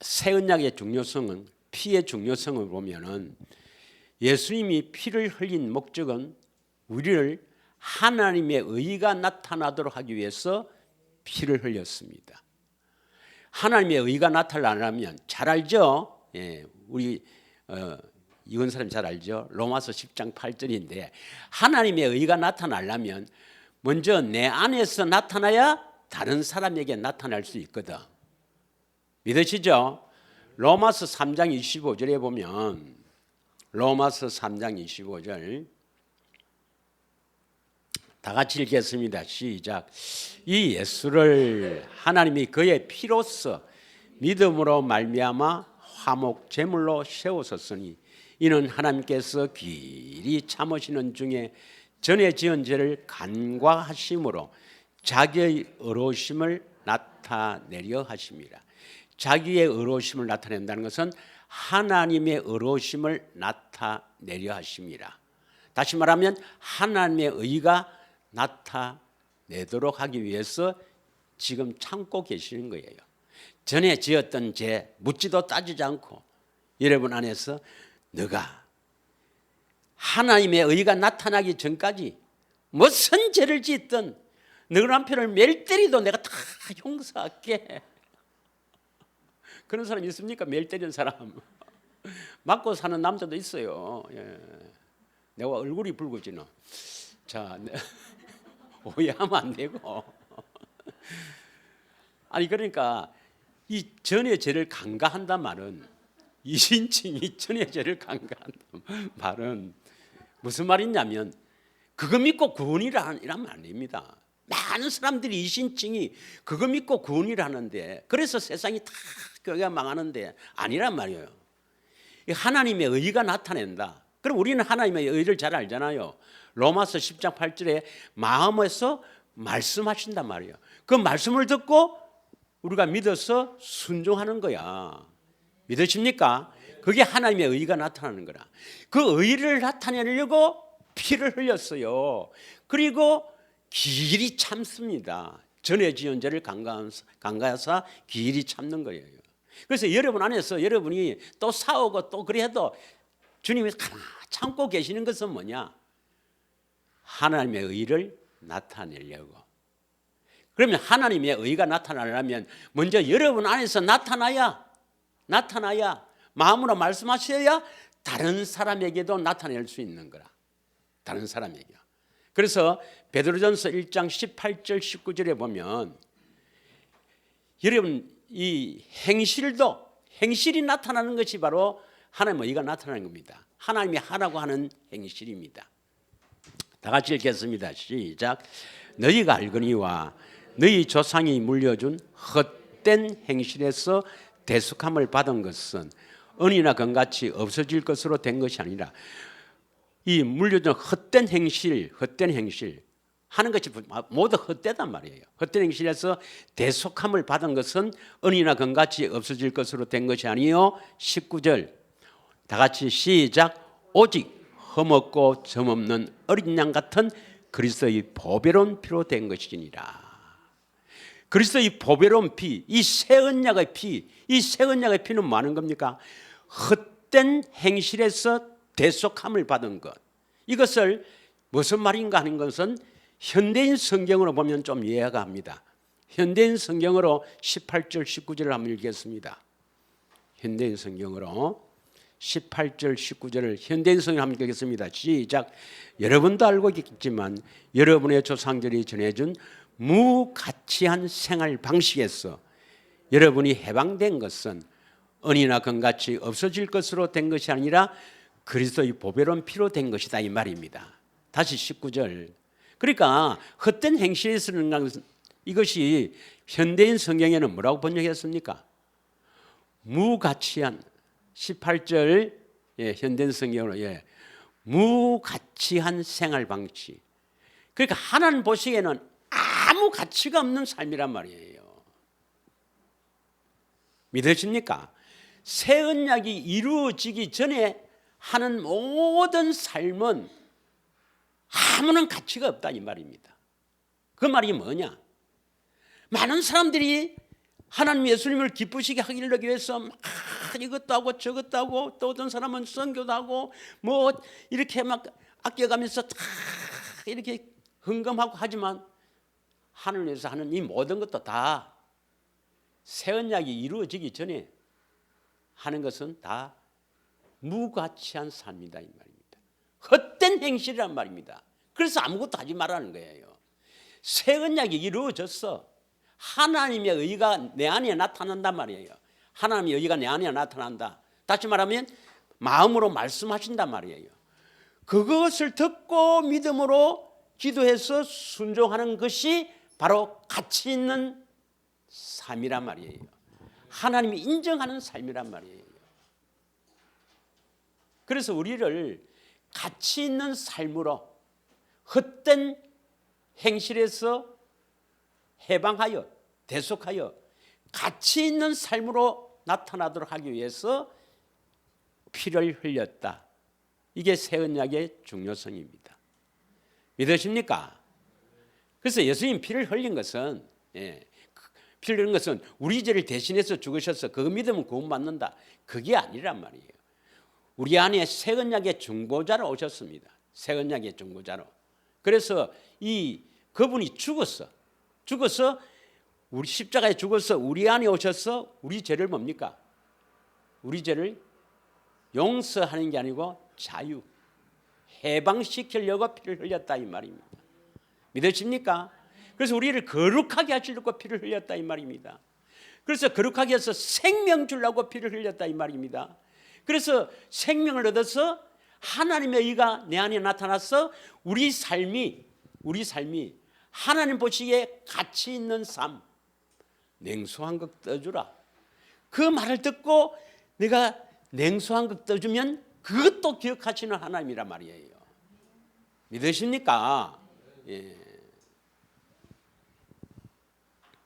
새 언약의 중요성은 피의 중요성을 보면은 예수님이 피를 흘린 목적은 우리를 하나님의 의가 나타나도록 하기 위해서 피를 흘렸습니다. 하나님의 의가 나타나려면 잘 알죠? 예, 우리 이건 사람 잘 알죠? 로마서 10장 8절인데 하나님의 의가 나타나려면 먼저 내 안에서 나타나야 다른 사람에게 나타날 수 있거든. 믿으시죠? 로마서 3장 25절에 보면 로마서 3장 25절 다 같이 읽겠습니다. 시작. 이 예수를 하나님이 그의 피로써 믿음으로 말미암아 화목 제물로 세우셨으니 이는 하나님께서 길이 참으시는 중에 전에 지은 죄를 간과하심으로 자기의 의로우심을 나타내려 하심이라. 자기의 의로우심을 나타낸다는 것은 하나님의 의로우심을 나타내려 하심이라. 다시 말하면 하나님의 의가 나타내도록 하기 위해서 지금 참고 계시는 거예요. 전에 지었던 죄 묻지도 따지지 않고 여러분 안에서 너가 하나님의 의가 나타나기 전까지 무슨 죄를 짓든 너 남편을 매일 때리도 내가 다 용서할게. 그런 사람 있습니까? 매일 때리는 사람. 맞고 사는 남자도 있어요. 예. 내가 얼굴이 붉어지노. 자, 오해하면 안 되고. 아니 그러니까 이 전의 죄를 간과한단 말은 이신칭이 전의 죄를 간과한단 말은 무슨 말이냐면 그거 믿고 구원이라면 안 됩니다. 많은 사람들이 이신칭이 그거 믿고 구원을 하는데 그래서 세상이 다 교회가 망하는데 아니란 말이에요. 하나님의 의가 나타낸다. 그럼 우리는 하나님의 의를 잘 알잖아요. 로마서 10장 8절에 마음에서 말씀하신단 말이에요. 그 말씀을 듣고 우리가 믿어서 순종하는 거야. 믿으십니까? 그게 하나님의 의가 나타나는 거라. 그 의를 나타내려고 피를 흘렸어요. 그리고 길이 참습니다. 전에 지은 죄를 간과해서 길이 참는 거예요. 그래서 여러분 안에서 여러분이 또 싸우고 또 그래도 주님이 참고 계시는 것은 뭐냐? 하나님의 의를 나타내려고. 그러면 하나님의 의가 나타나려면 먼저 여러분 안에서 나타나야 마음으로 말씀하셔야 다른 사람에게도 나타낼 수 있는 거라. 다른 사람에게. 그래서 베드로전서 1장 18절 19절에 보면 여러분 이 행실이 나타나는 것이 바로 하나님의 의가 나타나는 겁니다. 하나님이 하라고 하는 행실입니다. 다 같이 읽겠습니다. 시작. 너희가 알거니와 너희 조상이 물려준 헛된 행실에서 대속함을 받은 것은 은이나 금같이 없어질 것으로 된 것이 아니라 이 물려준 헛된 행실 하는 것이 모두 헛되단 말이에요. 헛된 행실에서 대속함을 받은 것은 은이나 금같이 없어질 것으로 된 것이 아니요. 19절 다 같이 시작. 오직 흠없고 점없는 어린 양 같은 그리스도의 보배로운 피로 된 것이니라. 그리스도의 보배로운 피, 이 새 언약의 피, 이 새 언약의 피는 뭐 하는 겁니까? 헛된 행실에서 대속함을 받은 것. 이것을 무슨 말인가 하는 것은 현대인 성경으로 보면 좀 이해가 합니다. 현대인 성경으로 18절 19절을 한번 읽겠습니다. 현대인 성경으로 18절 19절을 현대인 성경 한번 읽겠습니다. 시작. 여러분도 알고 있겠지만 여러분의 조상들이 전해준 무가치한 생활 방식에서 여러분이 해방된 것은 은이나 금같이 없어질 것으로 된 것이 아니라 그리스도의 보배로운 피로 된 것이다 이 말입니다. 다시 19절. 그러니까 헛된 행실에 쓰는 이것이 현대인 성경에는 뭐라고 번역했습니까? 무가치한 18절 현대인 성경으로 무가치한 생활 방식. 그러니까 하나님 보시기에는 아무 가치가 없는 삶이란 말이에요. 믿으십니까? 새 언약이 이루어지기 전에 하는 모든 삶은 아무런 가치가 없다 이 말입니다. 그 말이 뭐냐? 많은 사람들이 하나님 예수님을 기쁘시게 하기 위해서 막 이것도 하고 저것도 하고 또 어떤 사람은 선교도 하고 뭐 이렇게 막 아껴가면서 다 이렇게 헌금하고 하지만 하늘에서 하는 이 모든 것도 다 새 언약이 이루어지기 전에 하는 것은 다 무가치한 삶이다 이 말입니다. 헛된 행실이란 말입니다. 그래서 아무것도 하지 말라는 거예요. 새 언약이 이루어졌어. 하나님의 의가 내 안에 나타난단 말이에요. 하나님의 의가 내 안에 나타난다. 다시 말하면 마음으로 말씀하신단 말이에요. 그것을 듣고 믿음으로 기도해서 순종하는 것이 바로 가치 있는 삶이란 말이에요. 하나님이 인정하는 삶이란 말이에요. 그래서 우리를 가치 있는 삶으로 헛된 행실에서 해방하여 대속하여 가치 있는 삶으로 나타나도록 하기 위해서 피를 흘렸다. 이게 새 언약의 중요성입니다. 믿으십니까? 그래서 예수님 피를 흘린 것은 피를 흘린 것은 우리 죄를 대신해서 죽으셔서 그거 믿으면 구원받는다. 그게 아니란 말이에요. 우리 안에 새 언약의 중보자로 오셨습니다. 새 언약의 중보자로. 그래서 이 그분이 죽어서 우리 십자가에 죽어서 우리 안에 오셔서 우리 죄를 뭡니까? 우리 죄를 용서하는 게 아니고 자유, 해방시키려고 피를 흘렸다 이 말입니다. 믿으십니까? 그래서 우리를 거룩하게 하시려고 피를 흘렸다 이 말입니다. 그래서 거룩하게 해서 생명 주려고 피를 흘렸다 이 말입니다. 그래서 생명을 얻어서 하나님의 의가 내 안에 나타나서 우리 삶이 하나님 보시기에 가치 있는 삶, 냉수 한 컵 떠주라. 그 말을 듣고 내가 냉수 한 컵 떠주면 그것도 기억하시는 하나님이란 말이에요. 믿으십니까? 예.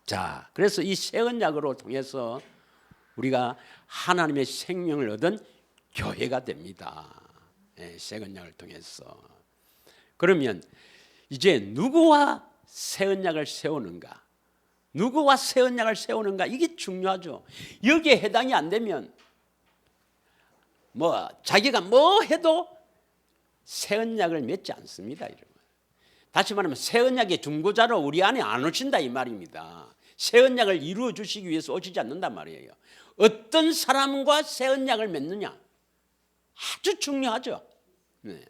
자, 그래서 이 새 언약으로 통해서 우리가 하나님의 생명을 얻은 교회가 됩니다. 예, 새 언약을 통해서. 그러면 이제 누구와 새 언약을 세우는가? 누구와 새 언약을 세우는가? 이게 중요하죠. 여기에 해당이 안 되면 자기가 뭐 해도 새 언약을 맺지 않습니다. 여러분. 다시 말하면 새 언약의 중보자로 우리 안에 안 오신다 이 말입니다. 새 언약을 이루어 주시기 위해서 오시지 않는단 말이에요. 어떤 사람과 새 언약을 맺느냐 아주 중요하죠. 네.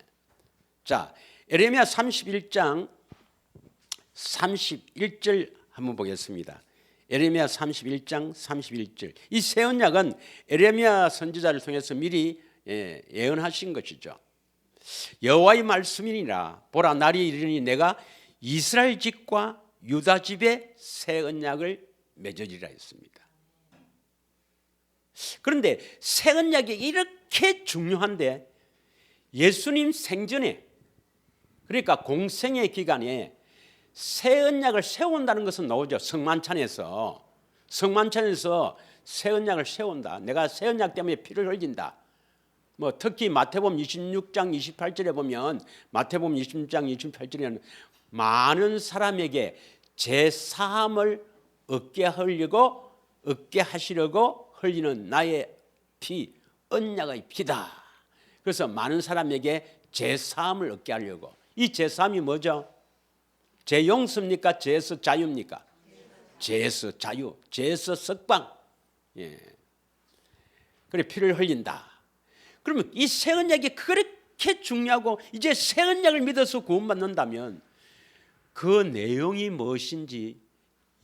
자, 에레미야 31장 31절 한번 보겠습니다. 에레미야 31장 31절. 이 새 언약은 에레미야 선지자를 통해서 미리 예언하신 것이죠. 여호와의 말씀이니라. 보라, 날이 이르니 내가 이스라엘 집과 유다 집에 새 언약을 맺으리라 했습니다. 그런데 새 언약이 이렇게 중요한데 예수님 생전에, 그러니까 공생의 기간에 새 언약을 세운다는 것은 나오죠. 성만찬에서 새 언약을 세운다. 내가 새 언약 때문에 피를 흘린다. 뭐 특히 마태복음 26장 28절에 보면, 마태복음 26장 28절에는 많은 사람에게 제 사함을 얻게 하시려고 흘리는 나의 피, 언약의 피다. 그래서 많은 사람에게 제 사함을 얻게 하려고. 이 제 사함이 뭐죠? 제 용서입니까? 제에서 자유입니까? 제에서 자유, 제에서 석방. 예. 그래 피를 흘린다. 그러면 이 새 언약이 그렇게 중요하고 이제 새 언약을 믿어서 구원받는다면 그 내용이 무엇인지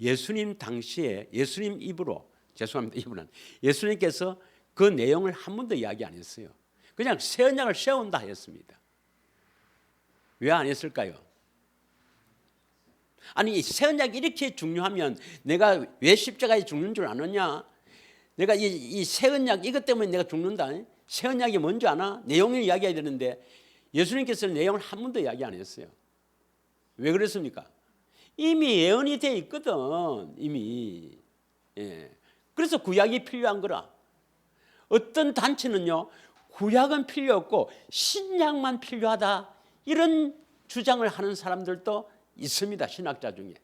예수님 당시에 예수님 입으로, 죄송합니다, 입으로는 예수님께서 그 내용을 한 번도 이야기 안 했어요. 그냥 새 언약을 세운다 했습니다. 왜 안 했을까요? 아니, 이 새 언약이 이렇게 중요하면 내가 왜 십자가에 죽는 줄 아느냐? 내가 이 새 언약 이것 때문에 내가 죽는다. 새 언약이 뭔지 아나? 내용을 이야기해야 되는데 예수님께서는 내용을 한 번도 이야기 안 했어요. 왜 그랬습니까? 이미 예언이 돼 있거든. 이미. 예. 그래서 구약이 필요한 거라. 어떤 단체는요, 구약은 필요 없고 신약만 필요하다, 이런 주장을 하는 사람들도 있습니다. 신학자 중에.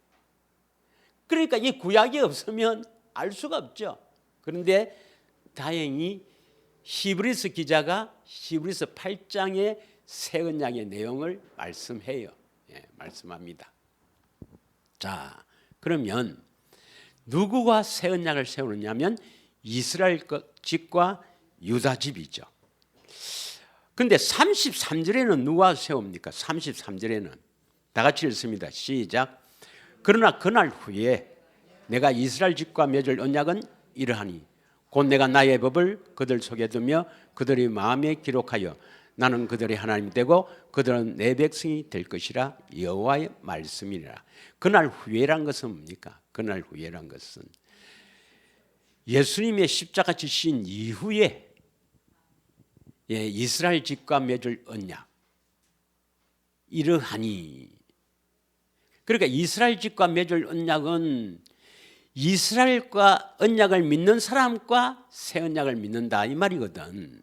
그러니까 이 구약이 없으면 알 수가 없죠. 그런데 다행히 히브리서 기자가 히브리서 8장의 새 언약의 내용을 말씀해요. 예, 말씀합니다. 자, 그러면 누구가 새 언약을 세우느냐면 이스라엘 집과 유다 집이죠. 그런데 33절에는 누가 세웁니까? 33절에는 다 같이 읽습니다. 시작. 그러나 그날 후에 내가 이스라엘 집과 맺을 언약은 이러하니 곧 내가 나의 법을 그들 속에 두며 그들의 마음에 기록하여 나는 그들의 하나님이 되고 그들은 내 백성이 될 것이라. 여호와의 말씀이라. 그날 후에란 것은 뭡니까? 그날 후에란 것은 예수님의 십자가 지신 이후에 이스라엘 집과 맺을 언약, 이러하니. 그러니까 이스라엘 집과 맺을 언약은 이스라엘과 언약을 믿는 사람과 새 언약을 믿는다 이 말이거든.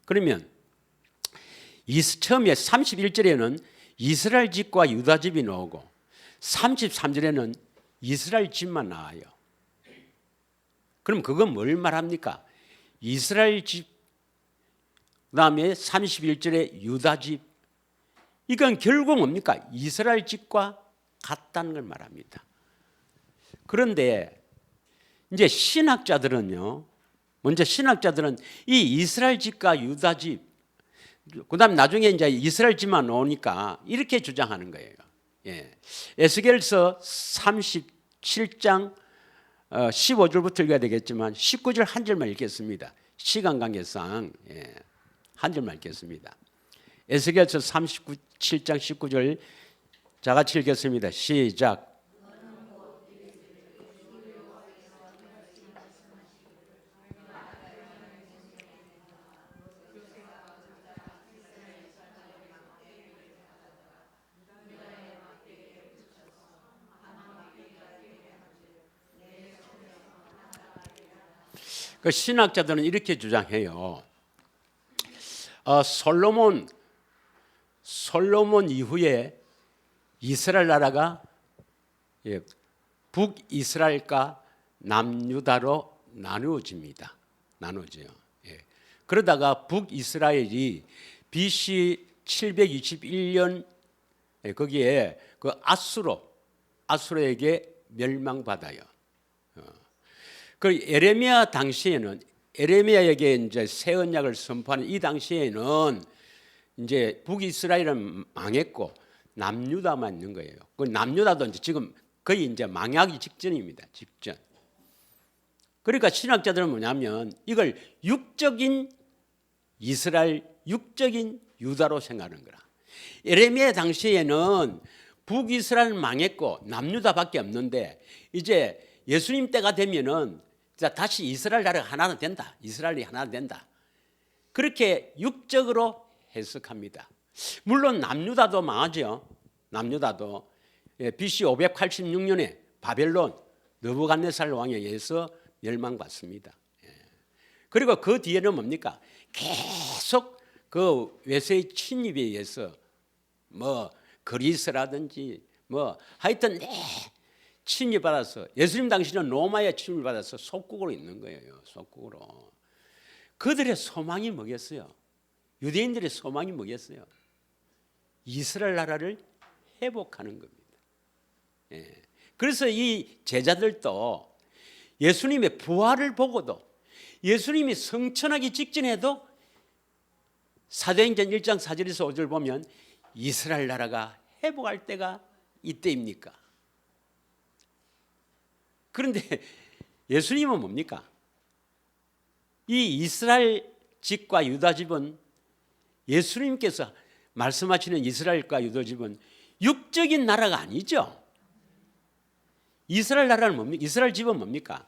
그러면 처음에 31절에는 이스라엘 집과 유다 집이 나오고 33절에는 이스라엘 집만 나와요. 그럼 그건 뭘 말합니까? 이스라엘 집, 그다음에 31절에 유다 집. 이건 결국 뭡니까? 이스라엘 집과 같다는 걸 말합니다. 그런데 이제 신학자들은요, 먼저 신학자들은 이 이스라엘 집과 유다 집, 그다음 나중에 이제 이스라엘 집만 나오니까 이렇게 주장하는 거예요. 에스겔서 37장 15절부터 읽어야 되겠지만 19절 한 절만 읽겠습니다. 시간 관계상 한 절만 읽겠습니다. 에스겔서 37장 19절 다 같이 읽겠습니다. 시작. 그 신학자들은 이렇게 주장해요. 솔로몬 이후에 이스라엘 나라가 북이스라엘과 남유다로 나누어집니다. 나누어져요. 그러다가 북이스라엘이 BC 721년 거기에 그 아수르에게 멸망받아요. 그 에레미야 당시에는 에레미야에게 이제 새 언약을 선포하는 이 당시에는 이제 북이스라엘은 망했고 남유다만 있는 거예요. 그 남유다도 이제 지금 거의 이제 망하기 직전입니다. 직전. 그러니까 신학자들은 뭐냐면 이걸 육적인 이스라엘, 육적인 유다로 생각하는 거라. 에레미야 당시에는 북이스라엘 망했고 남유다밖에 없는데 이제 예수님 때가 되면은 다시 이스라엘 나라가 하나는 된다. 이스라엘이 하나 된다. 그렇게 육적으로 해석합니다. 물론 남유다도 망하죠. 남유다도 BC 586년에 바벨론 느부갓네살 왕에 의해서 멸망받습니다. 그리고 그 뒤에는 뭡니까? 계속 그 외세의 침입에 의해서 뭐 그리스라든지 뭐 하여튼 침입받아서 예수님 당시는 로마에 침입받아서 속국으로 있는 거예요. 속국으로. 그들의 소망이 뭐겠어요? 유대인들의 소망이 뭐겠어요? 이스라엘 나라를 회복하는 겁니다. 그래서 이 제자들도 예수님의 부활을 보고도 예수님이 성천하기 직전에도 사도행전 1장 4절에서 5절 보면 이스라엘 나라가 회복할 때가 이때입니까? 그런데 예수님은 뭡니까? 이 이스라엘 집과 유다 집은 예수님께서 말씀하시는 이스라엘과 유다 집은 육적인 나라가 아니죠. 이스라엘 나라는 뭡니까? 이스라엘 집은 뭡니까?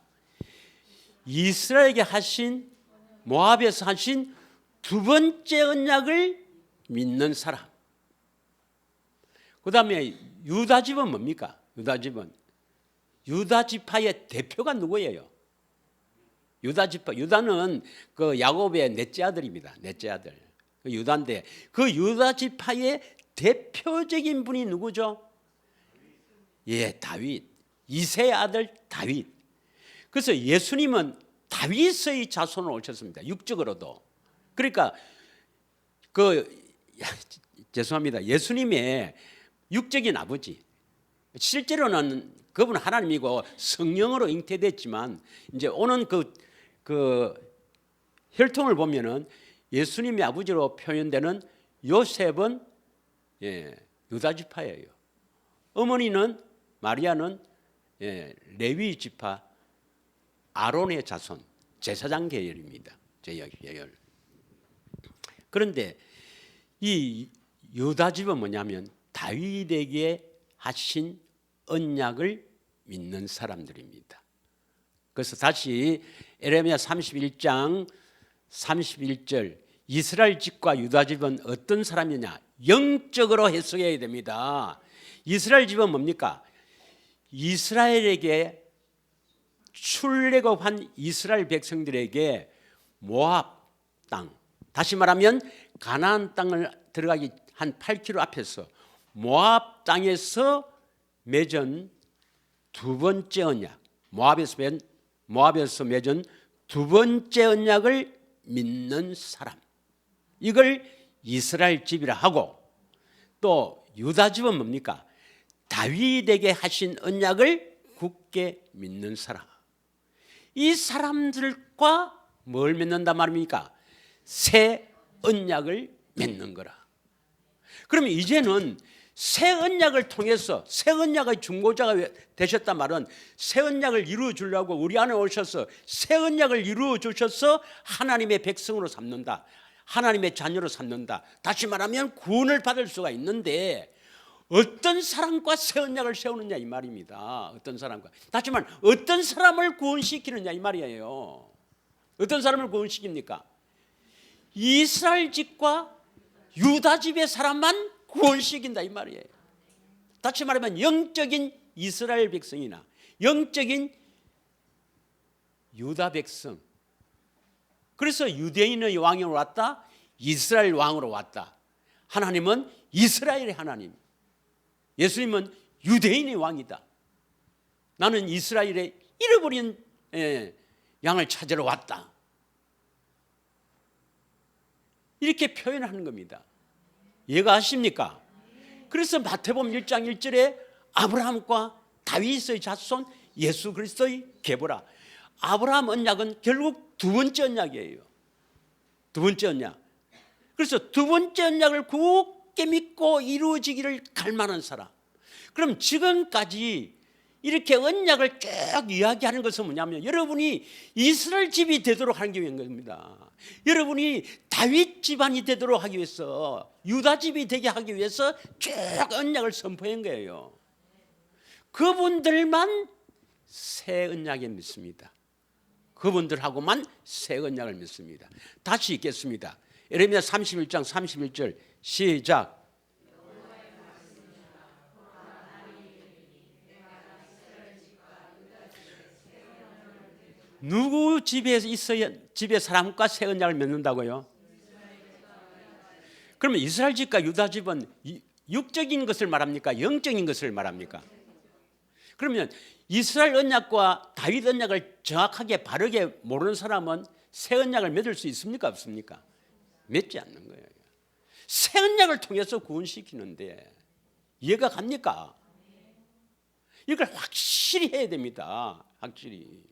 이스라엘에게 하신 모압에서 하신 두 번째 언약을 믿는 사람. 그 다음에 유다 집은 뭡니까? 유다 집은 유다 지파의 대표가 누구예요? 유다 지파. 유다는 그 야곱의 넷째 아들입니다. 넷째 아들. 그 유다인데 그 유다 지파의 대표적인 분이 누구죠? 다윗. 이새의 아들 다윗. 그래서 예수님은 다윗의 자손으로 오셨습니다. 육적으로도. 그러니까 죄송합니다. 예수님의 육적인 아버지. 실제로는 그분 하나님이고 성령으로 잉태됐지만 이제 오는 그 혈통을 보면은 예수님의 아버지로 표현되는 요셉은 유다 지파예요. 어머니는 마리아는 레위 지파 아론의 자손 제사장 계열입니다. 계열. 그런데 이 유다 집은 뭐냐면 다윗에게 하신 언약을 믿는 사람들입니다. 그래서 다시 에레미야 31장 31절 이스라엘 집과 유다 집은 어떤 사람이냐? 영적으로 해석해야 됩니다. 이스라엘 집은 뭡니까? 이스라엘에게 출애굽한 이스라엘 백성들에게 모압 땅, 다시 말하면 가나안 땅을 들어가기 한 8km 앞에서 모압 땅에서 맺은 두 번째 언약, 모압에서 맺은 두 번째 언약을 믿는 사람, 이걸 이스라엘 집이라 하고, 또 유다 집은 뭡니까? 다윗에게 하신 언약을 굳게 믿는 사람. 이 사람들과 뭘 맺는단 말입니까? 새 언약을 맺는 거라. 그러면 이제는 새 언약을 통해서 새 언약의 중보자가 되셨단 말은 새 언약을 이루어 주려고 우리 안에 오셔서 새 언약을 이루어 주셔서 하나님의 백성으로 삼는다. 하나님의 자녀로 삼는다. 다시 말하면 구원을 받을 수가 있는데 어떤 사람과 새 언약을 세우느냐 이 말입니다. 어떤 사람과. 다시 말하면 어떤 사람을 구원시키느냐 이 말이에요. 어떤 사람을 구원시킵니까? 이스라엘 집과 유다 집의 사람만 구원시킨다 이 말이에요. 다시 말하면 영적인 이스라엘 백성이나 영적인 유다 백성. 그래서 유대인의 왕으로 왔다, 이스라엘 왕으로 왔다. 하나님은 이스라엘의 하나님, 예수님은 유대인의 왕이다. 나는 이스라엘의 잃어버린 양을 찾으러 왔다. 이렇게 표현하는 겁니다. 이해가 하십니까? 그래서 마태복음 1장 1절에 아브라함과 다윗의 자손 예수 그리스도의 계보라. 아브라함 언약은 결국 두 번째 언약이에요. 두 번째 언약. 그래서 두 번째 언약을 굳게 믿고 이루어지기를 갈망하는 사람. 그럼 지금까지 이렇게 언약을 쭉 이야기하는 것은 뭐냐면 여러분이 이스라엘 집이 되도록 하는 게 위한 겁니다. 여러분이 다윗 집안이 되도록 하기 위해서, 유다 집이 되게 하기 위해서 쭉 언약을 선포한 거예요. 그분들만 새 언약에 믿습니다. 그분들하고만 새 언약을 믿습니다. 다시 읽겠습니다. 예레미야 31장 31절 시작. 누구 집에 있어야 집에 사람과 새 언약을 맺는다고요? 그러면 이스라엘 집과 유다 집은 육적인 것을 말합니까? 영적인 것을 말합니까? 그러면 이스라엘 언약과 다윗 언약을 정확하게 바르게 모르는 사람은 새 언약을 맺을 수 있습니까? 없습니까? 맺지 않는 거예요. 새 언약을 통해서 구원시키는데 이해가 갑니까? 이걸 확실히 해야 됩니다. 확실히.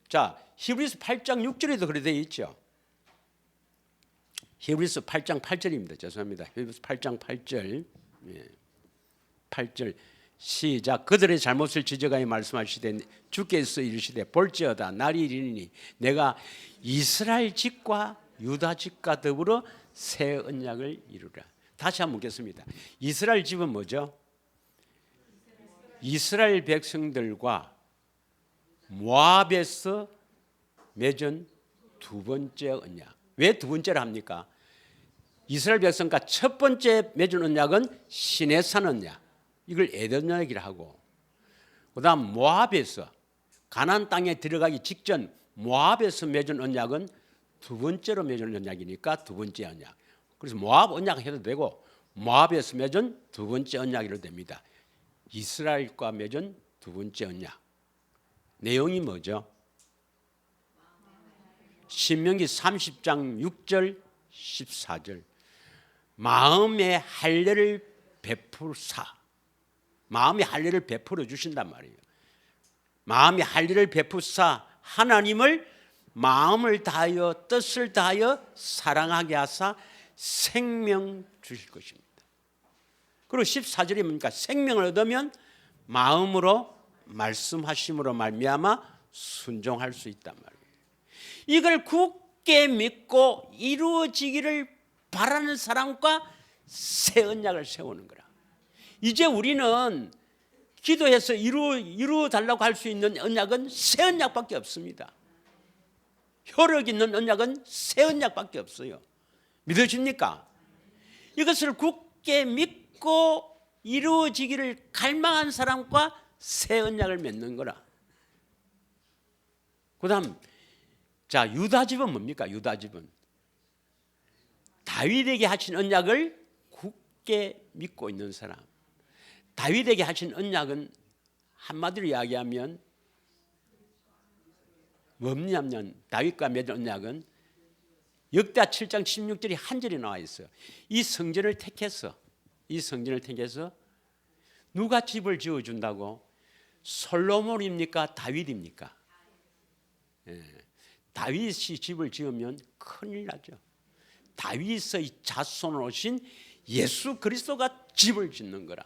자, 히브리서 8장 6절에도 그래 되어 있죠. 히브리서 8장 8절입니다. 죄송합니다. 히브리서 8장 8절. 8절 시작. 그들의 잘못을 지적하여 말씀하시되 주께서 이르시되 볼지어다 날이 이르니 내가 이스라엘 집과 유다 집과 더불어 새 언약을 이루라. 다시 한번 묻겠습니다. 이스라엘 집은 뭐죠? 이스라엘 백성들과 모압에서 맺은 두 번째 언약. 왜 두 번째를 합니까? 이스라엘 백성과 첫 번째 맺은 언약은 시내산 언약, 이걸 에덴 언약이라 하고, 그다음 모압에서 가나안 땅에 들어가기 직전 모압에서 맺은 언약은 두 번째로 맺은 언약이니까 두 번째 언약. 그래서 모압 언약 해도 되고 모압에서 맺은 두 번째 언약이로 됩니다. 이스라엘과 맺은 두 번째 언약. 내용이 뭐죠? 신명기 30장 6절 14절. 마음의 할례를 베풀사. 마음의 할례를 베풀어 주신단 말이에요. 마음의 할례를 베풀사 하나님을 마음을 다하여 뜻을 다하여 사랑하게 하사 생명 주실 것입니다. 그리고 14절이 뭡니까? 생명을 얻으면 마음으로 말씀하심으로 말미암아 순종할 수 있단 말이에요. 이걸 굳게 믿고 이루어지기를 바라는 사람과 새 언약을 세우는 거라. 이제 우리는 기도해서 이루어 달라고 할 수 있는 언약은 새 언약밖에 없습니다. 효력 있는 언약은 새 언약밖에 없어요. 믿으십니까? 이것을 굳게 믿고 이루어지기를 갈망한 사람과 새 언약을 맺는 거라. 그다음 자, 유다 집은 뭡니까? 유다 집은 다윗에게 하신 언약을 굳게 믿고 있는 사람. 다윗에게 하신 언약은 한마디로 이야기하면 뭡냐면 다윗과 맺은 언약은 역대하 7장 16절이 한 절이 나와 있어요. 이 성전을 택해서 누가 집을 지어준다고? 솔로몬입니까? 다윗입니까? 다윗이 집을 지으면 큰일 나죠. 다윗의 자손으로 오신 예수 그리스도가 집을 짓는 거라.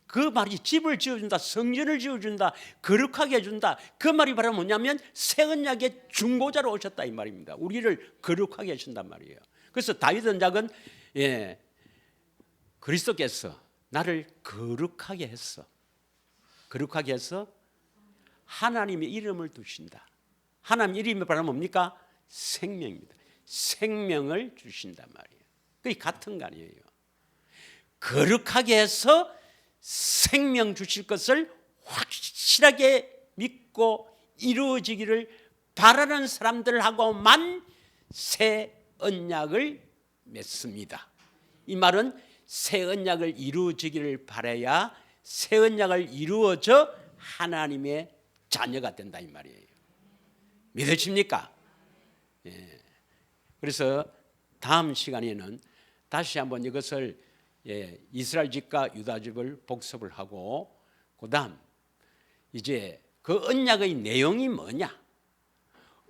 그 말이 집을 지어준다, 성전을 지어준다, 거룩하게 해준다. 그 말이 바로 뭐냐면 새 언약의 중보자로 오셨다 이 말입니다. 우리를 거룩하게 해준단 말이에요. 그래서 다윗 언약은 그리스도께서 나를 거룩하게 해서 하나님의 이름을 두신다. 하나님 이름이 바로 뭡니까? 생명입니다. 생명을 주신단 말이에요. 그게 같은 거 아니에요. 거룩하게 해서 생명 주실 것을 확실하게 믿고 이루어지기를 바라는 사람들하고만 새 언약을 맺습니다. 이 말은 새 언약을 이루어지기를 바라야 새 언약을 이루어져 하나님의 자녀가 된다 이 말이에요. 믿으십니까? 그래서 다음 시간에는 다시 한번 이것을 이스라엘 집과 유다 집을 복습을 하고, 그다음 이제 그 언약의 내용이 뭐냐,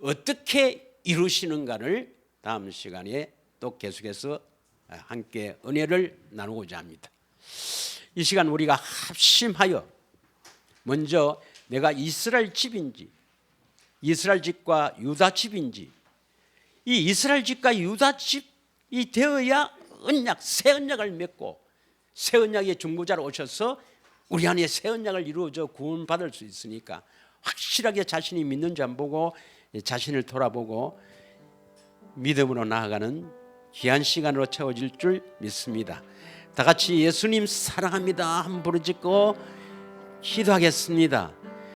어떻게 이루시는가를 다음 시간에 또 계속해서 함께 은혜를 나누고자 합니다. 이 시간 우리가 합심하여 먼저 내가 이스라엘 집인지 이스라엘 집과 유다 집인지, 이 이스라엘 집과 유다 집이 되어야 언약, 새 언약을 맺고 새 언약의 중보자로 오셔서 우리 안에 새 언약을 이루어져 구원받을 수 있으니까 확실하게 자신이 믿는지 안 보고 자신을 돌아보고 믿음으로 나아가는 귀한 시간으로 채워질 줄 믿습니다. 다 같이 예수님 사랑합니다 한번 부르짖고 기도하겠습니다.